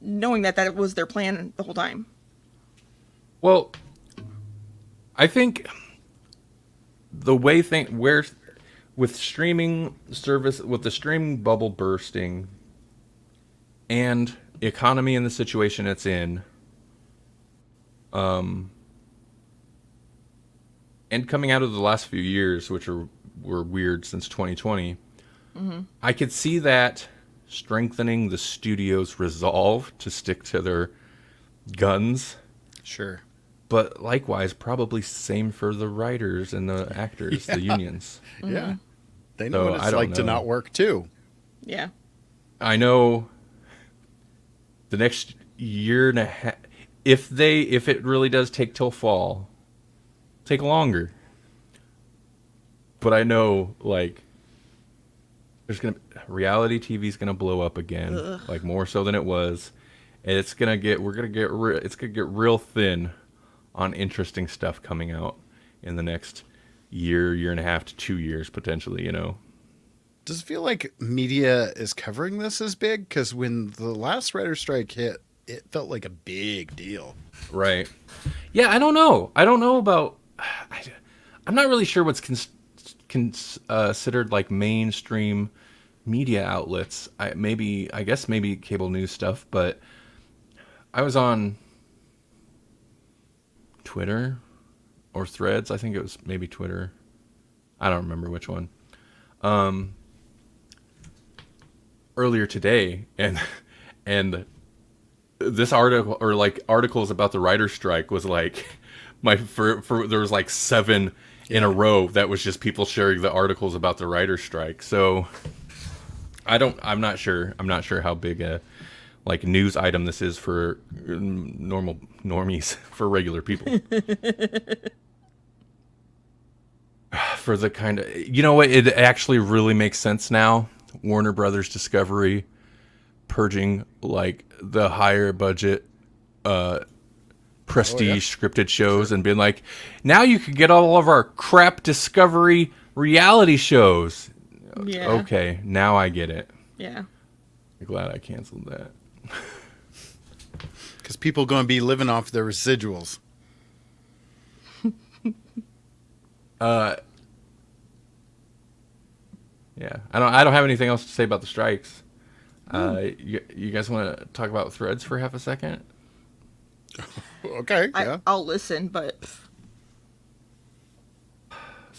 S2: knowing that was their plan the whole time.
S1: Well, I think the way with streaming service, with the streaming bubble bursting and economy in the situation it's in, and coming out of the last few years, which were weird since 2020, I could see that strengthening the studio's resolve to stick to their guns.
S3: Sure.
S1: But likewise, probably same for the writers and the actors, the unions.
S3: Yeah. They know what it's
S1: I
S3: like to not work too.
S2: Yeah.
S1: I know the next year and a half, if it really does take till fall, take longer. But I know, like, reality TV's gonna blow up again, like more so than it was, and it's gonna get real thin on interesting stuff coming out in the next year and a half to 2 years potentially.
S3: Does it feel like media is covering this as big? Because when the last writer's strike hit, it felt like a big deal.
S1: Right. Yeah, I don't know. I don't know about. I'm not really sure what's considered like mainstream media outlets. I guess maybe cable news stuff, but I was on Twitter or Threads. I think it was maybe Twitter. I don't remember which one. Earlier today, and this article, or like articles about the writer's strike, was like there was like 7 in a row that was just people sharing the articles about the writer's strike. So I'm not sure how big a like news item this is for normies, for regular people. For the kind of, what, it actually really makes sense now. Warner Brothers Discovery purging like the higher budget prestige scripted shows and being like, now you can get all of our crap Discovery reality shows.
S2: Yeah.
S1: Okay, now I get it.
S2: Yeah.
S1: I'm glad I canceled that.
S3: Because people going to be living off their residuals.
S1: Yeah, I don't have anything else to say about the strikes. You guys want to talk about Threads for half a second?
S3: Okay, yeah.
S2: I'll listen, but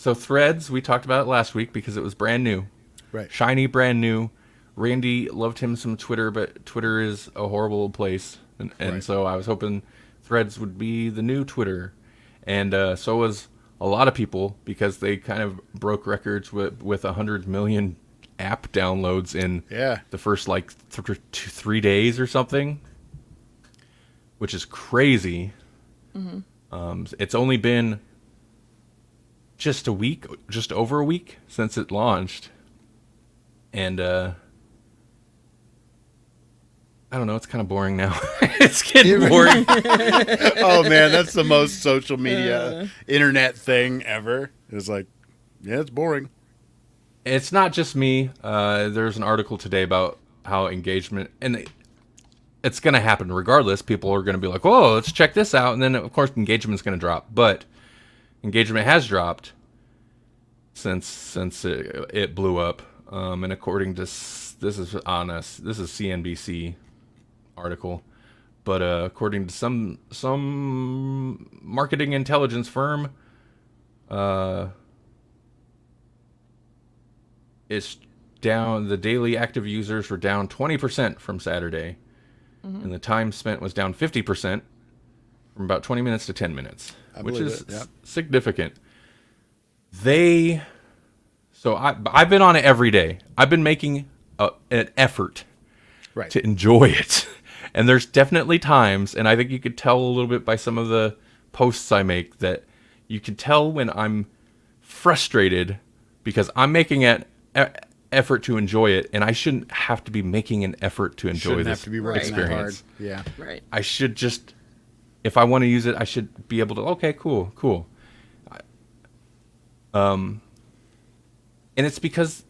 S1: So Threads, we talked about it last week because it was brand new.
S3: Right.
S1: Shiny, brand new. Randy loved him some Twitter, but Twitter is a horrible place. And
S3: Right.
S1: so I was hoping Threads would be the new Twitter. And so was a lot of people because they kind of broke records with 100 million app downloads in
S3: Yeah.
S1: the first like 3 days or something, which is crazy. It's only been just a week, just over a week since it launched. And I don't know, it's kind of boring now. It's getting boring.
S3: Oh man, that's the most social media internet thing ever. It's like, yeah, it's boring.
S1: It's not just me. There's an article today about how engagement, and it's going to happen regardless. People are going to be like, "Whoa, let's check this out," and then of course engagement's going to drop. But engagement has dropped since it blew up. And according to this is CNBC article, but according to some marketing intelligence firm, it's down. The daily active users were down 20% from Saturday, and the time spent was down 50% from about 20 minutes to 10 minutes, which is significant. So I've been on it every day. I've been making an effort to enjoy it. And there's definitely times, and I think you could tell a little bit by some of the posts I make, that you can tell when I'm frustrated because I'm making an effort to enjoy it, and I shouldn't have to be making an effort to enjoy this
S3: have to be working that hard.
S1: experience.
S3: Yeah.
S2: Right.
S1: I should just, if I want to use it, I should be able to, okay, cool. And it's because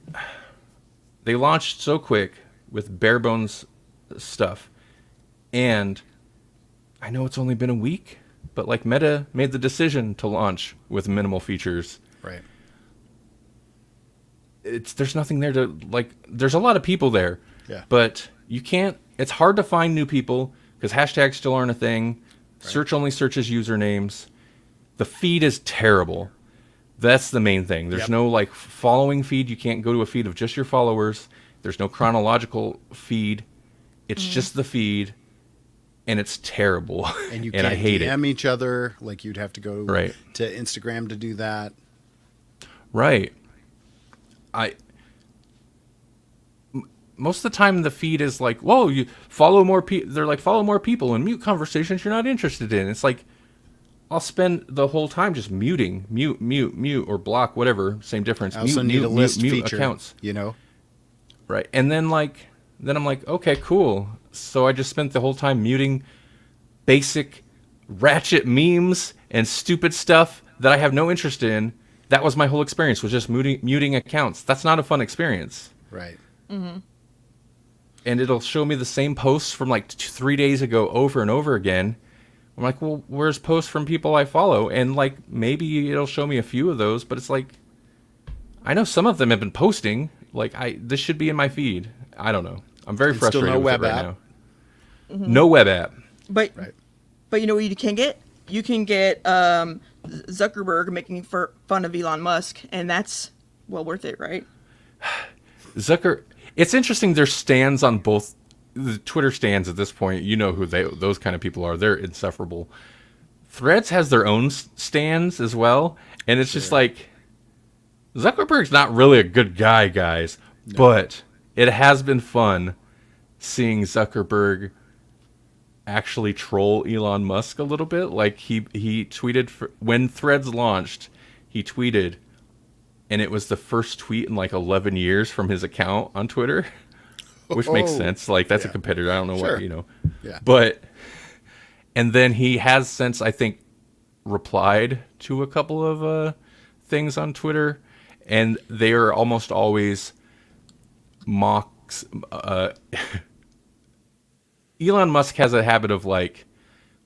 S1: they launched so quick with bare bones stuff. And I know it's only been a week, but like Meta made the decision to launch with minimal features.
S3: Right.
S1: There's nothing there to like. There's a lot of people there, but you can't. It's hard to find new people because hashtags still aren't a thing. Right. Search only searches usernames. The feed is terrible. That's the main thing. There's no like following feed. You can't go to a feed of just your followers. There's no chronological feed. It's just the feed, and it's terrible.
S3: And you
S1: and
S3: can't
S1: I hate
S3: DM each other. Like you'd have to go
S1: Right.
S3: to Instagram to do that.
S1: Right. Most of the time the feed is like, whoa, you follow more people. They're like, follow more people and mute conversations you're not interested in. It's like, I'll spend the whole time just muting, mute, or block, whatever. Same difference.
S3: I also need a list feature,
S1: accounts.
S3: You know?
S1: Right. And then I'm like, okay, cool. So I just spent the whole time muting basic ratchet memes and stupid stuff that I have no interest in. That was my whole experience, was just muting accounts. That's not a fun experience.
S3: Right.
S2: Mm-hmm.
S1: And it'll show me the same posts from like 3 days ago over and over again. I'm like, well, where's posts from people I follow? And like, maybe it'll show me a few of those, but it's like, I know some of them have been posting. Like, this should be in my feed. I don't know. I'm very frustrated
S3: still no
S1: with
S3: web
S1: it right
S3: app.
S1: now. Mm-hmm. No web app.
S2: But you know what you can get? You can get Zuckerberg making fun of Elon Musk, and that's well worth it, right?
S1: It's interesting. There's stands on both the Twitter stands at this point. You know who those kind of people are. They're insufferable. Threads has their own stands as well, and it's just like Zuckerberg's not really a good guy, guys. No. But it has been fun seeing Zuckerberg actually troll Elon Musk a little bit. Like he tweeted when Threads launched, he tweeted, and it was the first tweet in like 11 years from his account on Twitter, which makes sense. Like that's a competitor. I don't know what, you know.
S3: Yeah.
S1: But and then he has since, I think, replied to a couple of things on Twitter, and they are almost always mocks. Elon Musk has a habit of like,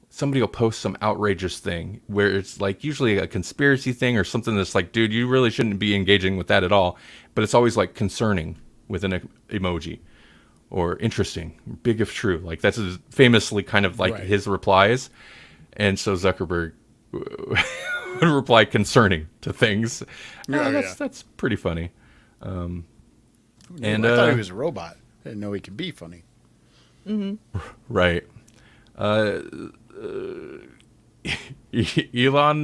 S1: somebody will post some outrageous thing where it's like usually a conspiracy thing or something that's like, dude, you really shouldn't be engaging with that at all. But it's always like concerning with an emoji or interesting, big if true. Like that's famously kind of like his replies. And so Zuckerberg would reply concerning to things.
S3: Yeah,
S1: That's pretty funny. And
S3: I thought he was a robot. I didn't know he could be funny.
S1: right. Elon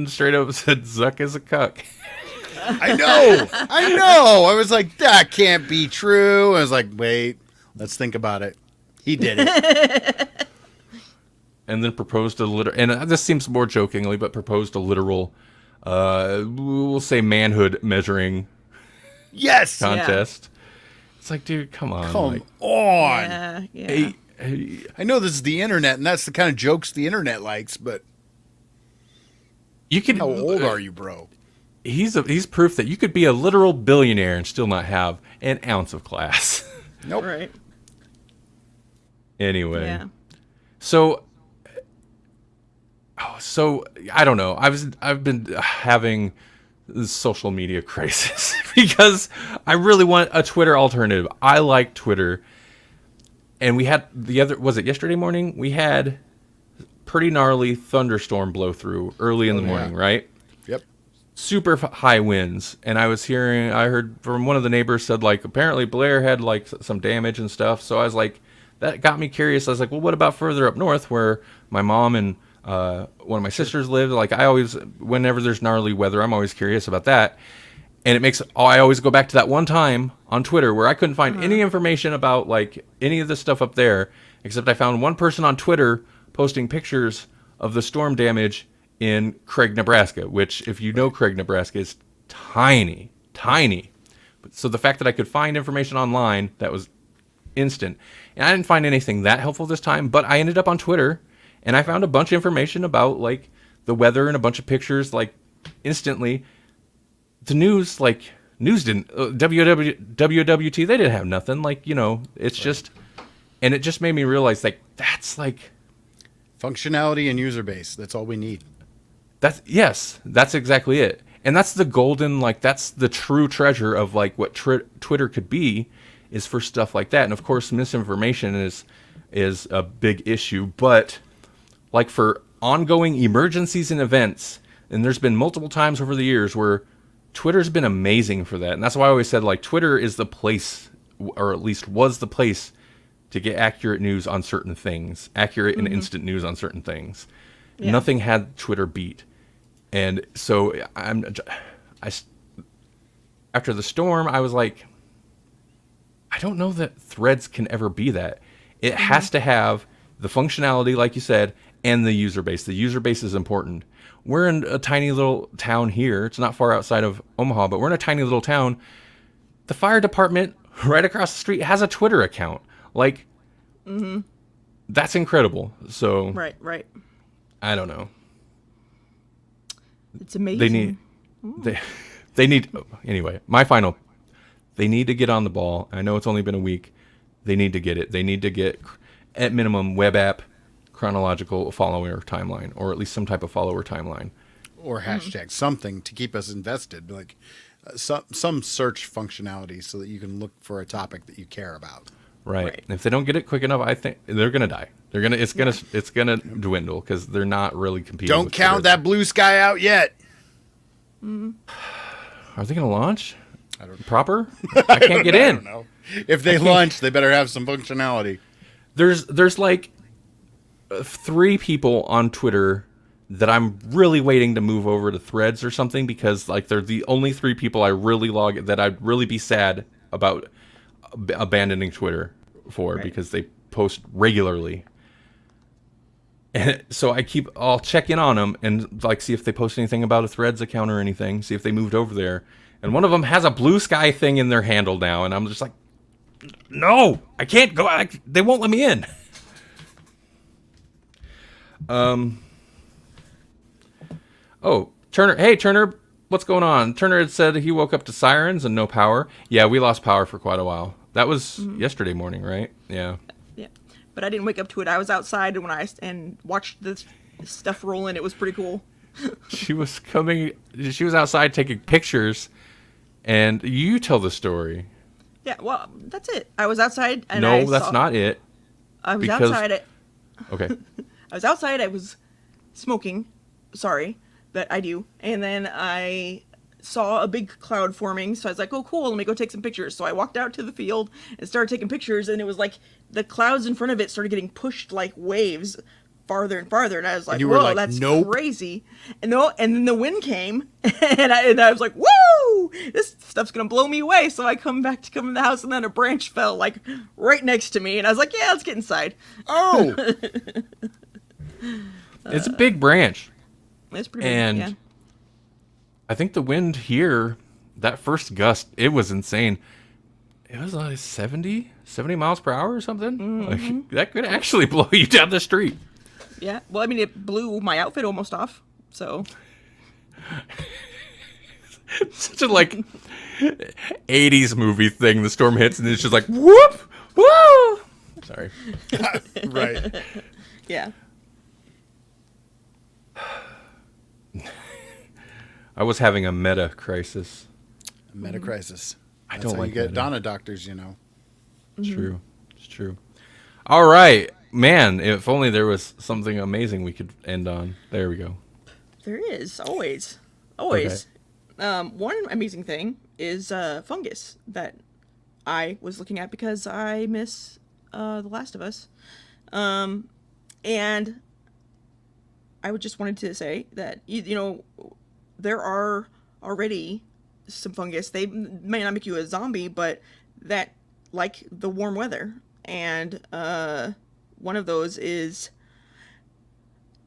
S1: straight up said Zuck is a cuck.
S3: I know. I was like, that can't be true. I was like, wait, let's think about it. He did it.
S1: And then proposed a literal, and this seems more jokingly, but proposed a literal, we'll say manhood measuring
S3: Yes.
S1: contest. It's like, dude, come on.
S3: Come
S1: like,
S3: on.
S2: Yeah.
S1: hey,
S3: I know this is the internet, and that's the kind of jokes the internet likes, but
S1: you can.
S3: how old are you, bro?
S1: He's proof that you could be a literal billionaire and still not have an ounce of class.
S3: Nope.
S2: Right.
S1: Anyway.
S2: Yeah.
S1: So I don't know. I've been having this social media crisis because I really want a Twitter alternative. I like Twitter, and we had was it yesterday morning? We had pretty gnarly thunderstorm blow through early in the morning, right?
S3: Yep.
S1: Super high winds, and I heard from one of the neighbors said like apparently Blair had like some damage and stuff. So I was like, that got me curious. I was like, well, what about further up north where my mom and one of my sisters live? Like, whenever there's gnarly weather, I'm always curious about that. And I always go back to that one time on Twitter where I couldn't find any information about like any of the stuff up there, except I found one person on Twitter posting pictures of the storm damage in Craig, Nebraska, which, if you know Craig, Nebraska, is tiny. So the fact that I could find information online that was instant, and I didn't find anything that helpful this time, but I ended up on Twitter and I found a bunch of information about like the weather and a bunch of pictures like instantly. The news didn't WWT, they didn't have nothing, like, you know, it's right. Just, and it just made me realize like that's like
S3: functionality and user base. That's all we need.
S1: That's exactly it. And that's the golden, like, that's the true treasure of like what Twitter could be, is for stuff like that. And of course, misinformation is a big issue, but like for ongoing emergencies and events, and there's been multiple times over the years where Twitter's been amazing for that. And that's why I always said like Twitter is the place, or at least was the place, to get accurate news on certain things, accurate and instant news on certain things. Yeah. Nothing had Twitter beat. And so after the storm, I was like, I don't know that Threads can ever be that. It has to have the functionality, like you said, and the user base. The user base is important. We're in a tiny little town here. It's not far outside of Omaha, but we're in a tiny little town. The fire department right across the street has a Twitter account. Like, that's incredible. So,
S2: right.
S1: I don't know.
S2: It's amazing.
S1: They need anyway. They need to get on the ball. I know it's only been a week. They need to get it. They need to get, at minimum, web app chronological follower timeline, or at least some type of follower timeline,
S3: or hashtag something to keep us invested, like some search functionality so that you can look for a topic that you care about.
S1: Right. If they don't get it quick enough, I think they're gonna die. It's gonna dwindle because they're not really competing.
S3: Don't count that blue sky out yet.
S1: Are they gonna launch? I don't know. Proper? I can't get in.
S3: I don't know. If they launch, they better have some functionality.
S1: There's like 3 people on Twitter that I'm really waiting to move over to Threads or something, because like they're the only 3 people I really that I'd really be sad about abandoning Twitter for, because they post regularly. And so I'll check in on them and like see if they post anything about a Threads account or anything, see if they moved over there. And one of them has a blue sky thing in their handle now, and I'm just like, no, I can't go. They won't let me in. Oh, Turner. Hey, Turner, what's going on? Turner had said he woke up to sirens and no power. Yeah, we lost power for quite a while. That was yesterday morning, right? Yeah.
S2: Yeah, but I didn't wake up to it. I was outside and watched this stuff roll in. It was pretty cool.
S1: She was outside taking pictures, and you tell the story.
S2: Yeah, well, that's it. I was outside and
S1: that's not it.
S2: I was outside.
S1: Okay.
S2: I was outside. I was smoking. Sorry. that I do. And then I saw a big cloud forming, so I was like, oh cool, let me go take some pictures. So I walked out to the field and started taking pictures, and it was like the clouds in front of it started getting pushed like waves farther and farther, and I was like,
S3: you were
S2: whoa,
S3: like,
S2: that's
S3: nope.
S2: crazy. And then the wind came, and I was like, woo, this stuff's gonna blow me away. So I come in the house, and then a branch fell like right next to me, and I was like, yeah, let's get inside.
S3: Oh,
S1: It's a big branch.
S2: It's pretty
S1: And
S2: big, yeah.
S1: I think the wind here, that first gust, it was insane. It was like 70 miles per hour or something. Like, that could actually blow you down the street.
S2: Yeah, well, I mean, it blew my outfit almost off, so.
S1: Such a like 80s movie thing. The storm hits and it's just like whoop, woo. Sorry.
S3: right.
S2: Yeah.
S1: I was having a meta crisis.
S3: Meta crisis.
S1: I
S3: That's
S1: don't
S3: how
S1: like
S3: you get
S1: meta.
S3: Donna doctors, you know.
S1: It's true. It's true. All right, man. If only there was something amazing we could end on. There we go.
S2: There is, always. One amazing thing is fungus that I was looking at because I miss The Last of Us. And I would just wanted to say that, you know, there are already some fungus. They may not make you a zombie, but that like the warm weather. And one of those is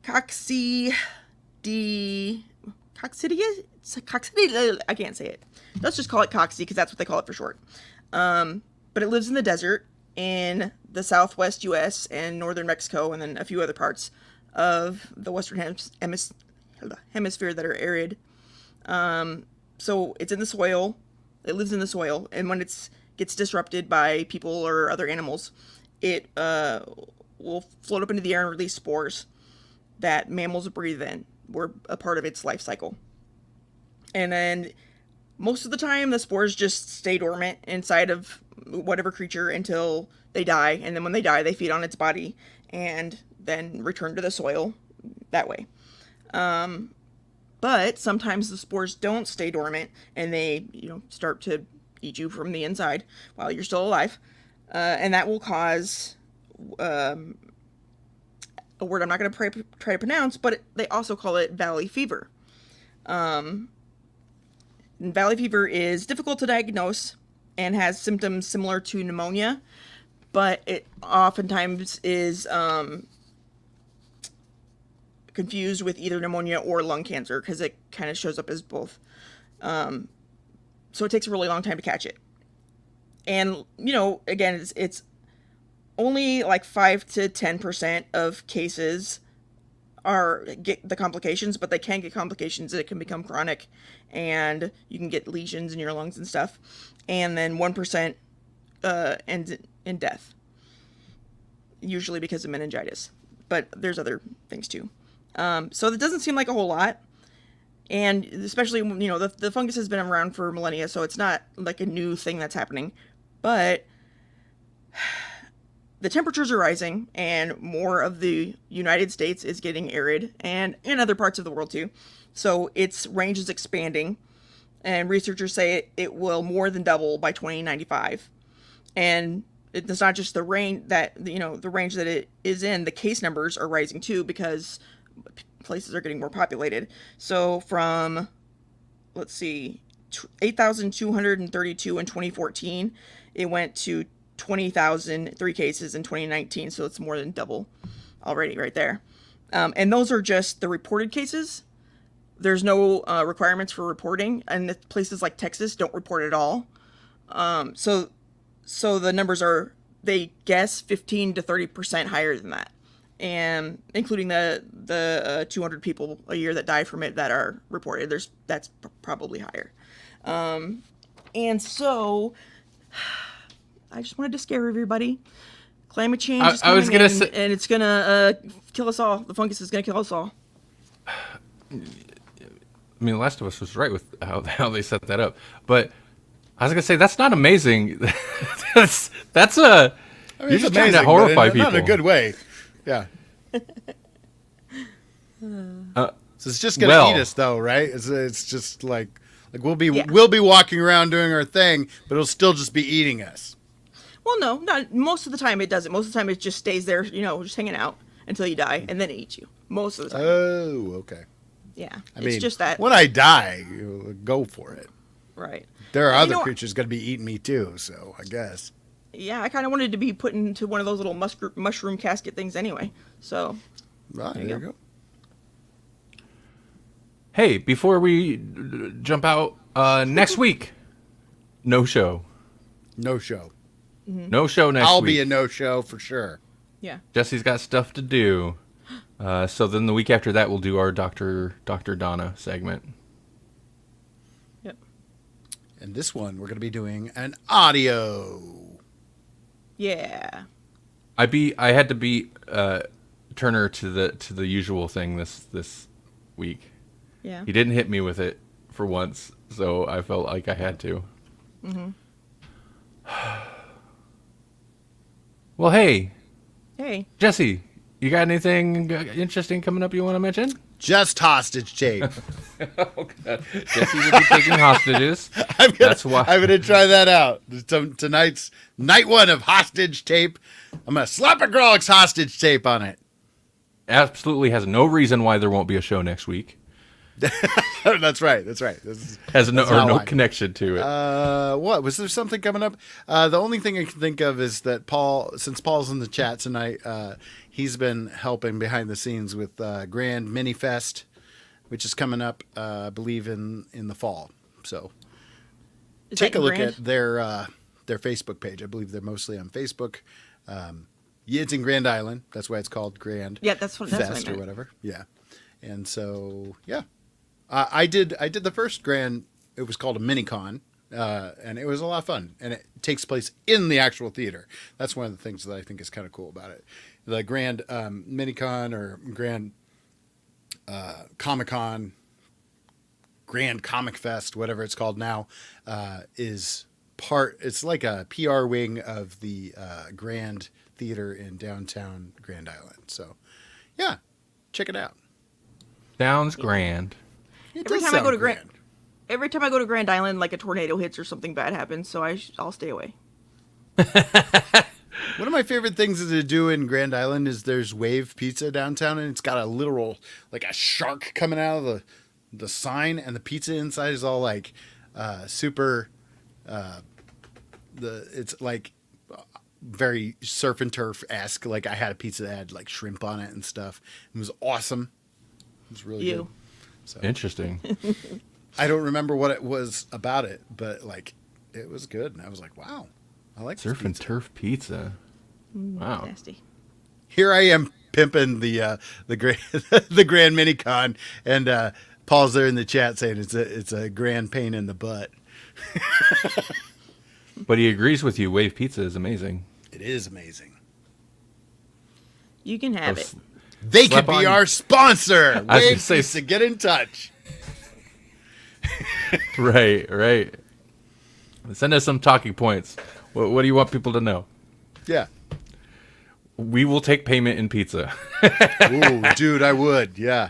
S2: coccidia. I can't say it. Let's just call it cocci because that's what they call it for short. But it lives in the desert in the southwest U.S. and northern Mexico, and then a few other parts of the western hemisphere that are arid. So it's in the soil. It lives in the soil, and when it gets disrupted by people or other animals, it will float up into the air and release spores that mammals breathe in. We're a part of its life cycle. And then most of the time, the spores just stay dormant inside of whatever creature until they die. And then when they die, they feed on its body and then return to the soil that way. But sometimes the spores don't stay dormant and they, start to eat you from the inside while you're still alive. And that will cause a word I'm not going to try to pronounce, but they also call it valley fever. And valley fever is difficult to diagnose and has symptoms similar to pneumonia, but it oftentimes is confused with either pneumonia or lung cancer because it kind of shows up as both. So it takes a really long time to catch it. And, again, it's only like 5 to 10% of cases get the complications, but they can get complications. It can become chronic and you can get lesions in your lungs and stuff. And then 1% ends in death, usually because of meningitis, but there's other things too. So that doesn't seem like a whole lot. And especially, the fungus has been around for millennia, so it's not like a new thing that's happening. But the temperatures are rising, and more of the United States is getting arid, and in other parts of the world too. So its range is expanding, and researchers say it will more than double by 2095. And it's not just the range that, the range that it is in, the case numbers are rising too because places are getting more populated. So from, 8,232 in 2014, it went to 20,003 cases in 2019. So it's more than double already right there. And those are just the reported cases. There's no requirements for reporting, and places like Texas don't report at all. So the numbers are, they guess 15 to 30% higher than that. And including the 200 people a year that die from it that are reported, that's probably higher. And so I just wanted to scare everybody. Climate change is coming, and it's gonna kill us all. The fungus is gonna kill us all.
S1: I mean, The Last of Us was right with how they set that up, but I was gonna say that's not amazing. that's a you're just trying to horrify people.
S3: Not in a good way. Yeah. So it's just gonna eat us, though, right? It's just like we'll be walking around doing our thing, but it'll still just be eating us.
S2: Well, no, not most of the time it doesn't. Most of the time it just stays there, just hanging out until you die, and then it eats you. Most of the time.
S3: Oh, okay.
S2: Yeah,
S3: it's
S2: just that.
S3: When I die, go for it.
S2: Right.
S3: There are other creatures going to be eating me too, so I guess.
S2: Yeah, I kind of wanted to be put into one of those little mushroom casket things anyway. So.
S3: Right, there you go.
S1: Hey, before we jump out, next week, no show.
S3: No show.
S1: Mm-hmm. No show next week.
S3: I'll be a no-show for sure.
S2: Yeah.
S1: Jesse's got stuff to do. So then the week after that, we'll do our Dr. Donna segment.
S2: Yep.
S3: And this one, we're going to be doing an audio.
S2: Yeah.
S1: I had to beat Turner to the usual thing this week.
S2: Yeah.
S1: He didn't hit me with it for once, so I felt like I had to. Mm-hmm. Well, hey.
S2: Hey.
S1: Jesse, you got anything interesting coming up you want to mention?
S3: Just hostage tape.
S1: Oh, God. Jesse will be taking hostages. That's why
S3: I'm gonna try that out. Tonight's night one of hostage tape. I'm gonna slap a Grawlix hostage tape on it.
S1: Absolutely has no reason why there won't be a show next week.
S3: That's right. This
S1: has no connection to it.
S3: What was there something coming up? The only thing I can think of is that since Paul's in the chat tonight, he's been helping behind the scenes with Grand Mini Fest, which is coming up, I believe in the fall. So take a look at their Facebook page. I believe they're mostly on Facebook. It's in Grand Island. That's why it's called Grand.
S2: Yeah, that's what
S3: Fest or whatever. Yeah, and so yeah. I did the first Grand. It was called a Minicon, and it was a lot of fun. And it takes place in the actual theater. That's one of the things that I think is kind of cool about it. The Grand Minicon or Grand Comic Con, Grand Comic Fest, whatever it's called now, is part. It's like a PR wing of the Grand Theater in downtown Grand Island. So, yeah, check it out.
S1: Sounds grand.
S2: Every time I go to Grand Island, like a tornado hits or something bad happens, so I'll stay away.
S3: One of my favorite things to do in Grand Island is there's Wave Pizza downtown, and it's got a literal, like a shark coming out of the sign, and the pizza inside is all like super. It's like very surf and turf-esque. Like I had a pizza that had like shrimp on it and stuff. It was awesome. It was really good. So,
S1: interesting.
S3: I don't remember what it was about it, but like it was good, and I was like, "Wow, I like
S1: surf and turf pizza." Wow,
S2: nasty.
S3: Here I am pimping the Grand Minicon, and Paul's there in the chat saying it's a grand pain in the butt.
S1: But he agrees with you. Wave Pizza is amazing.
S3: It is amazing.
S2: You can have it.
S3: They could be our sponsor. Wave Pizza, get in touch.
S1: Right. Send us some talking points. What do you want people to know?
S3: Yeah.
S1: We will take payment in pizza.
S3: Ooh, dude, I would. Yeah.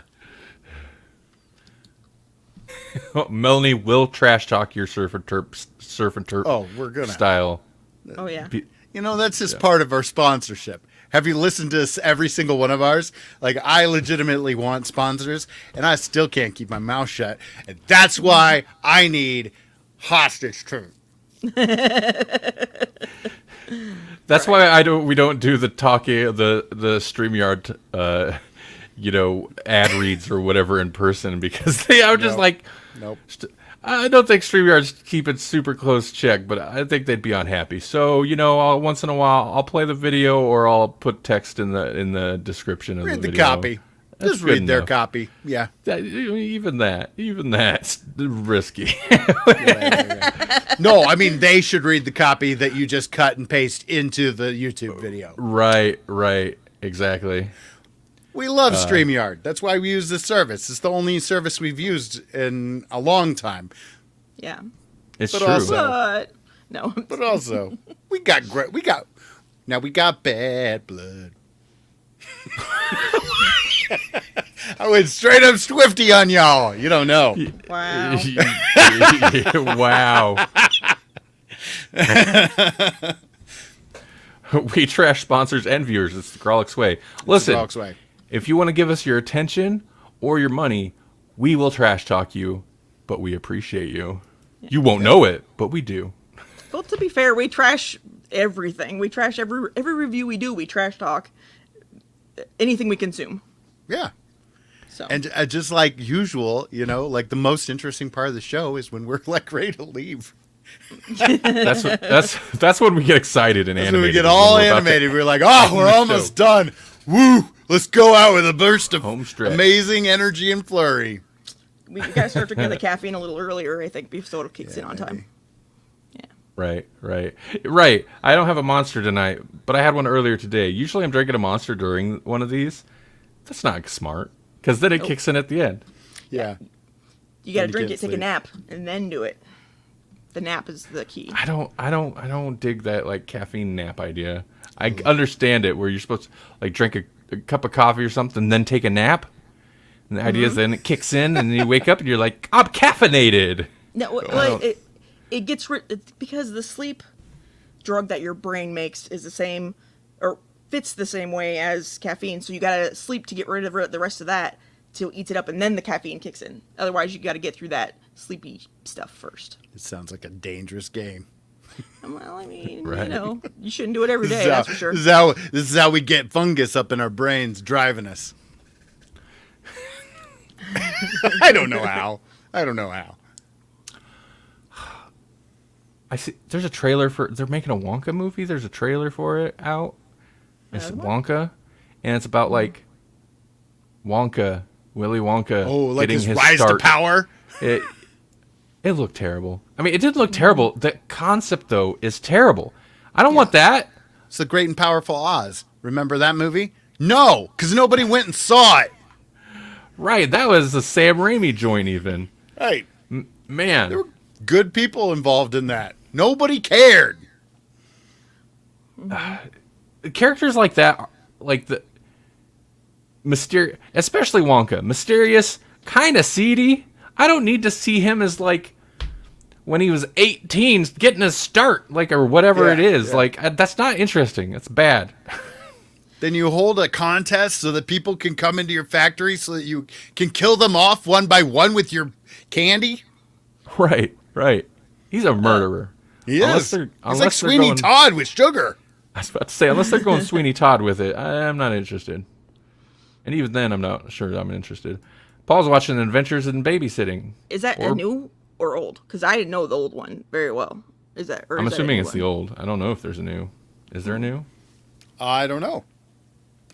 S1: Melanie will trash talk your surf and turf.
S3: Oh, we're gonna
S1: style.
S2: Oh yeah.
S3: That's just part of our sponsorship. Have you listened to every single one of ours? Like, I legitimately want sponsors, and I still can't keep my mouth shut. And that's why I need hostage truth.
S1: That's why we don't do the talking, the StreamYard, ad reads or whatever in person, because they are just
S3: Nope.
S1: I don't think StreamYard's keeping super close check, but I think they'd be unhappy. So, once in a while, I'll play the video or I'll put text in the description of the video.
S3: Read the copy. Just read their copy. Yeah.
S1: Even that's risky.
S3: Yeah. No, I mean, they should read the copy that you just cut and paste into the YouTube video.
S1: Right. Exactly.
S3: We love StreamYard. That's why we use this service. It's the only service we've used in a long time.
S2: Yeah.
S1: It's
S3: but
S1: true.
S3: Also,
S2: no.
S3: But also, we got bad blood. I went straight up Swifty on y'all. You don't know.
S2: Wow.
S1: Wow. We trash sponsors and viewers. It's the Grawlix way. Listen,
S3: Grawlix way.
S1: if you want to give us your attention or your money, we will trash talk you, but we appreciate you. You won't know it, but we do.
S2: Well, to be fair, we trash everything. We trash every review we do. We trash talk anything we consume.
S3: Yeah.
S2: So
S3: And just like usual, you know, like the most interesting part of the show is when we're like ready to leave.
S1: That's when we get excited and
S3: That's
S1: animated.
S3: when we get all animated. We're like, oh, we're almost done. Woo! Let's go out with a burst of
S1: Home stretch.
S3: amazing energy and flurry.
S2: we gotta start drinking the caffeine a little earlier, I think, before it kicks in on time. Yeah.
S1: Right. I don't have a Monster tonight, but I had one earlier today. Usually I'm drinking a Monster during one of these. That's not smart, because then it kicks in at the end.
S3: Yeah.
S2: You gotta
S3: you
S2: drink
S3: can't
S2: it, take a
S3: sleep.
S2: nap, and then do it. The nap is the key.
S1: I don't dig that like caffeine nap idea. I understand it where you're supposed to like drink a cup of coffee or something, then take a nap. And the idea is then it kicks in, and then you wake up and you're like, I'm caffeinated.
S2: No, well, it gets it's because the sleep drug that your brain makes is the same, or fits the same way as caffeine. So you gotta sleep to get rid of the rest of that till it eats it up, and then the caffeine kicks in. Otherwise, you gotta get through that sleepy stuff first.
S3: It sounds like a dangerous game.
S2: Well, I mean,
S1: Right.
S2: you know, you shouldn't do it every day. That's for sure.
S3: This is how we get fungus up in our brains driving us. I don't know how.
S1: I see. There's a trailer for. They're making a Wonka movie. There's a trailer for it out. It's Wonka, and it's about like Wonka, Willy Wonka.
S3: Oh, like
S1: getting
S3: his rise
S1: start.
S3: to power.
S1: It looked terrible. I mean, it did look terrible. The concept though is terrible. I don't want that.
S3: It's the Great and Powerful Oz. Remember that movie? No, because nobody went and saw it.
S1: Right. That was the Sam Raimi joint. Even
S3: Right.
S1: man.
S3: There were good people involved in that. Nobody cared.
S1: Characters like that, like the mysterious, especially Wonka, mysterious, kind of seedy. I don't need to see him as like when he was 18 getting his start, like, or whatever it is. Like, that's not interesting. It's bad.
S3: Then you hold a contest so that people can come into your factory so that you can kill them off one by one with your candy.
S1: Right. He's a murderer.
S3: He
S1: Unless
S3: is.
S1: they're-
S3: He's
S1: unless
S3: like
S1: they're
S3: Sweeney
S1: going-
S3: Todd with sugar.
S1: I was about to say, unless they're going Sweeney Todd with it, I'm not interested. And even then, I'm not sure I'm interested. Paul's watching Adventures in Babysitting.
S2: Is that a new or old? Because I didn't know the old one very well. Is that? Or
S1: I'm
S2: is that a
S1: assuming
S2: new
S1: it's the
S2: one?
S1: old. I don't know if there's a new. Is there a new?
S3: I don't know.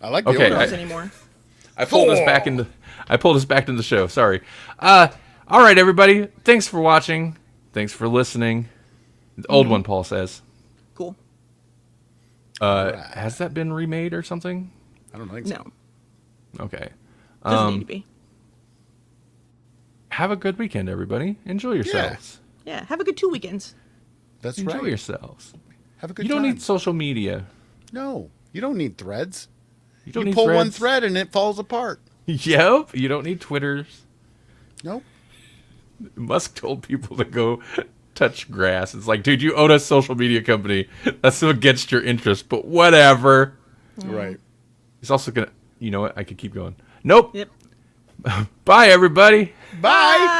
S3: I like the
S1: Okay,
S3: old
S2: Don't
S3: one.
S2: know anymore.
S1: I pulled us back into. I pulled us back into the show. Sorry. All right, everybody. Thanks for watching. Thanks for listening. The old one, Paul says.
S2: Cool.
S1: Has that been remade or something?
S3: I don't think so.
S2: No,
S1: Okay.
S2: doesn't need to be.
S1: Have a good weekend, everybody. Enjoy yourselves.
S2: Yeah, have a good 2 weekends.
S3: That's
S1: Enjoy
S3: right.
S1: yourselves.
S3: Have a good
S1: You don't
S3: time.
S1: need social media.
S3: No, you don't need threads.
S1: You don't
S3: You
S1: need
S3: pull one
S1: threads.
S3: thread and it falls apart.
S1: Yep. You don't need Twitters.
S3: Nope.
S1: Musk told people to go touch grass. It's like, dude, you own a social media company. That's against your interest, but whatever.
S3: Right.
S1: He's also gonna. You know what? I could keep going. Nope.
S2: Yep.
S1: Bye, everybody.
S3: Bye.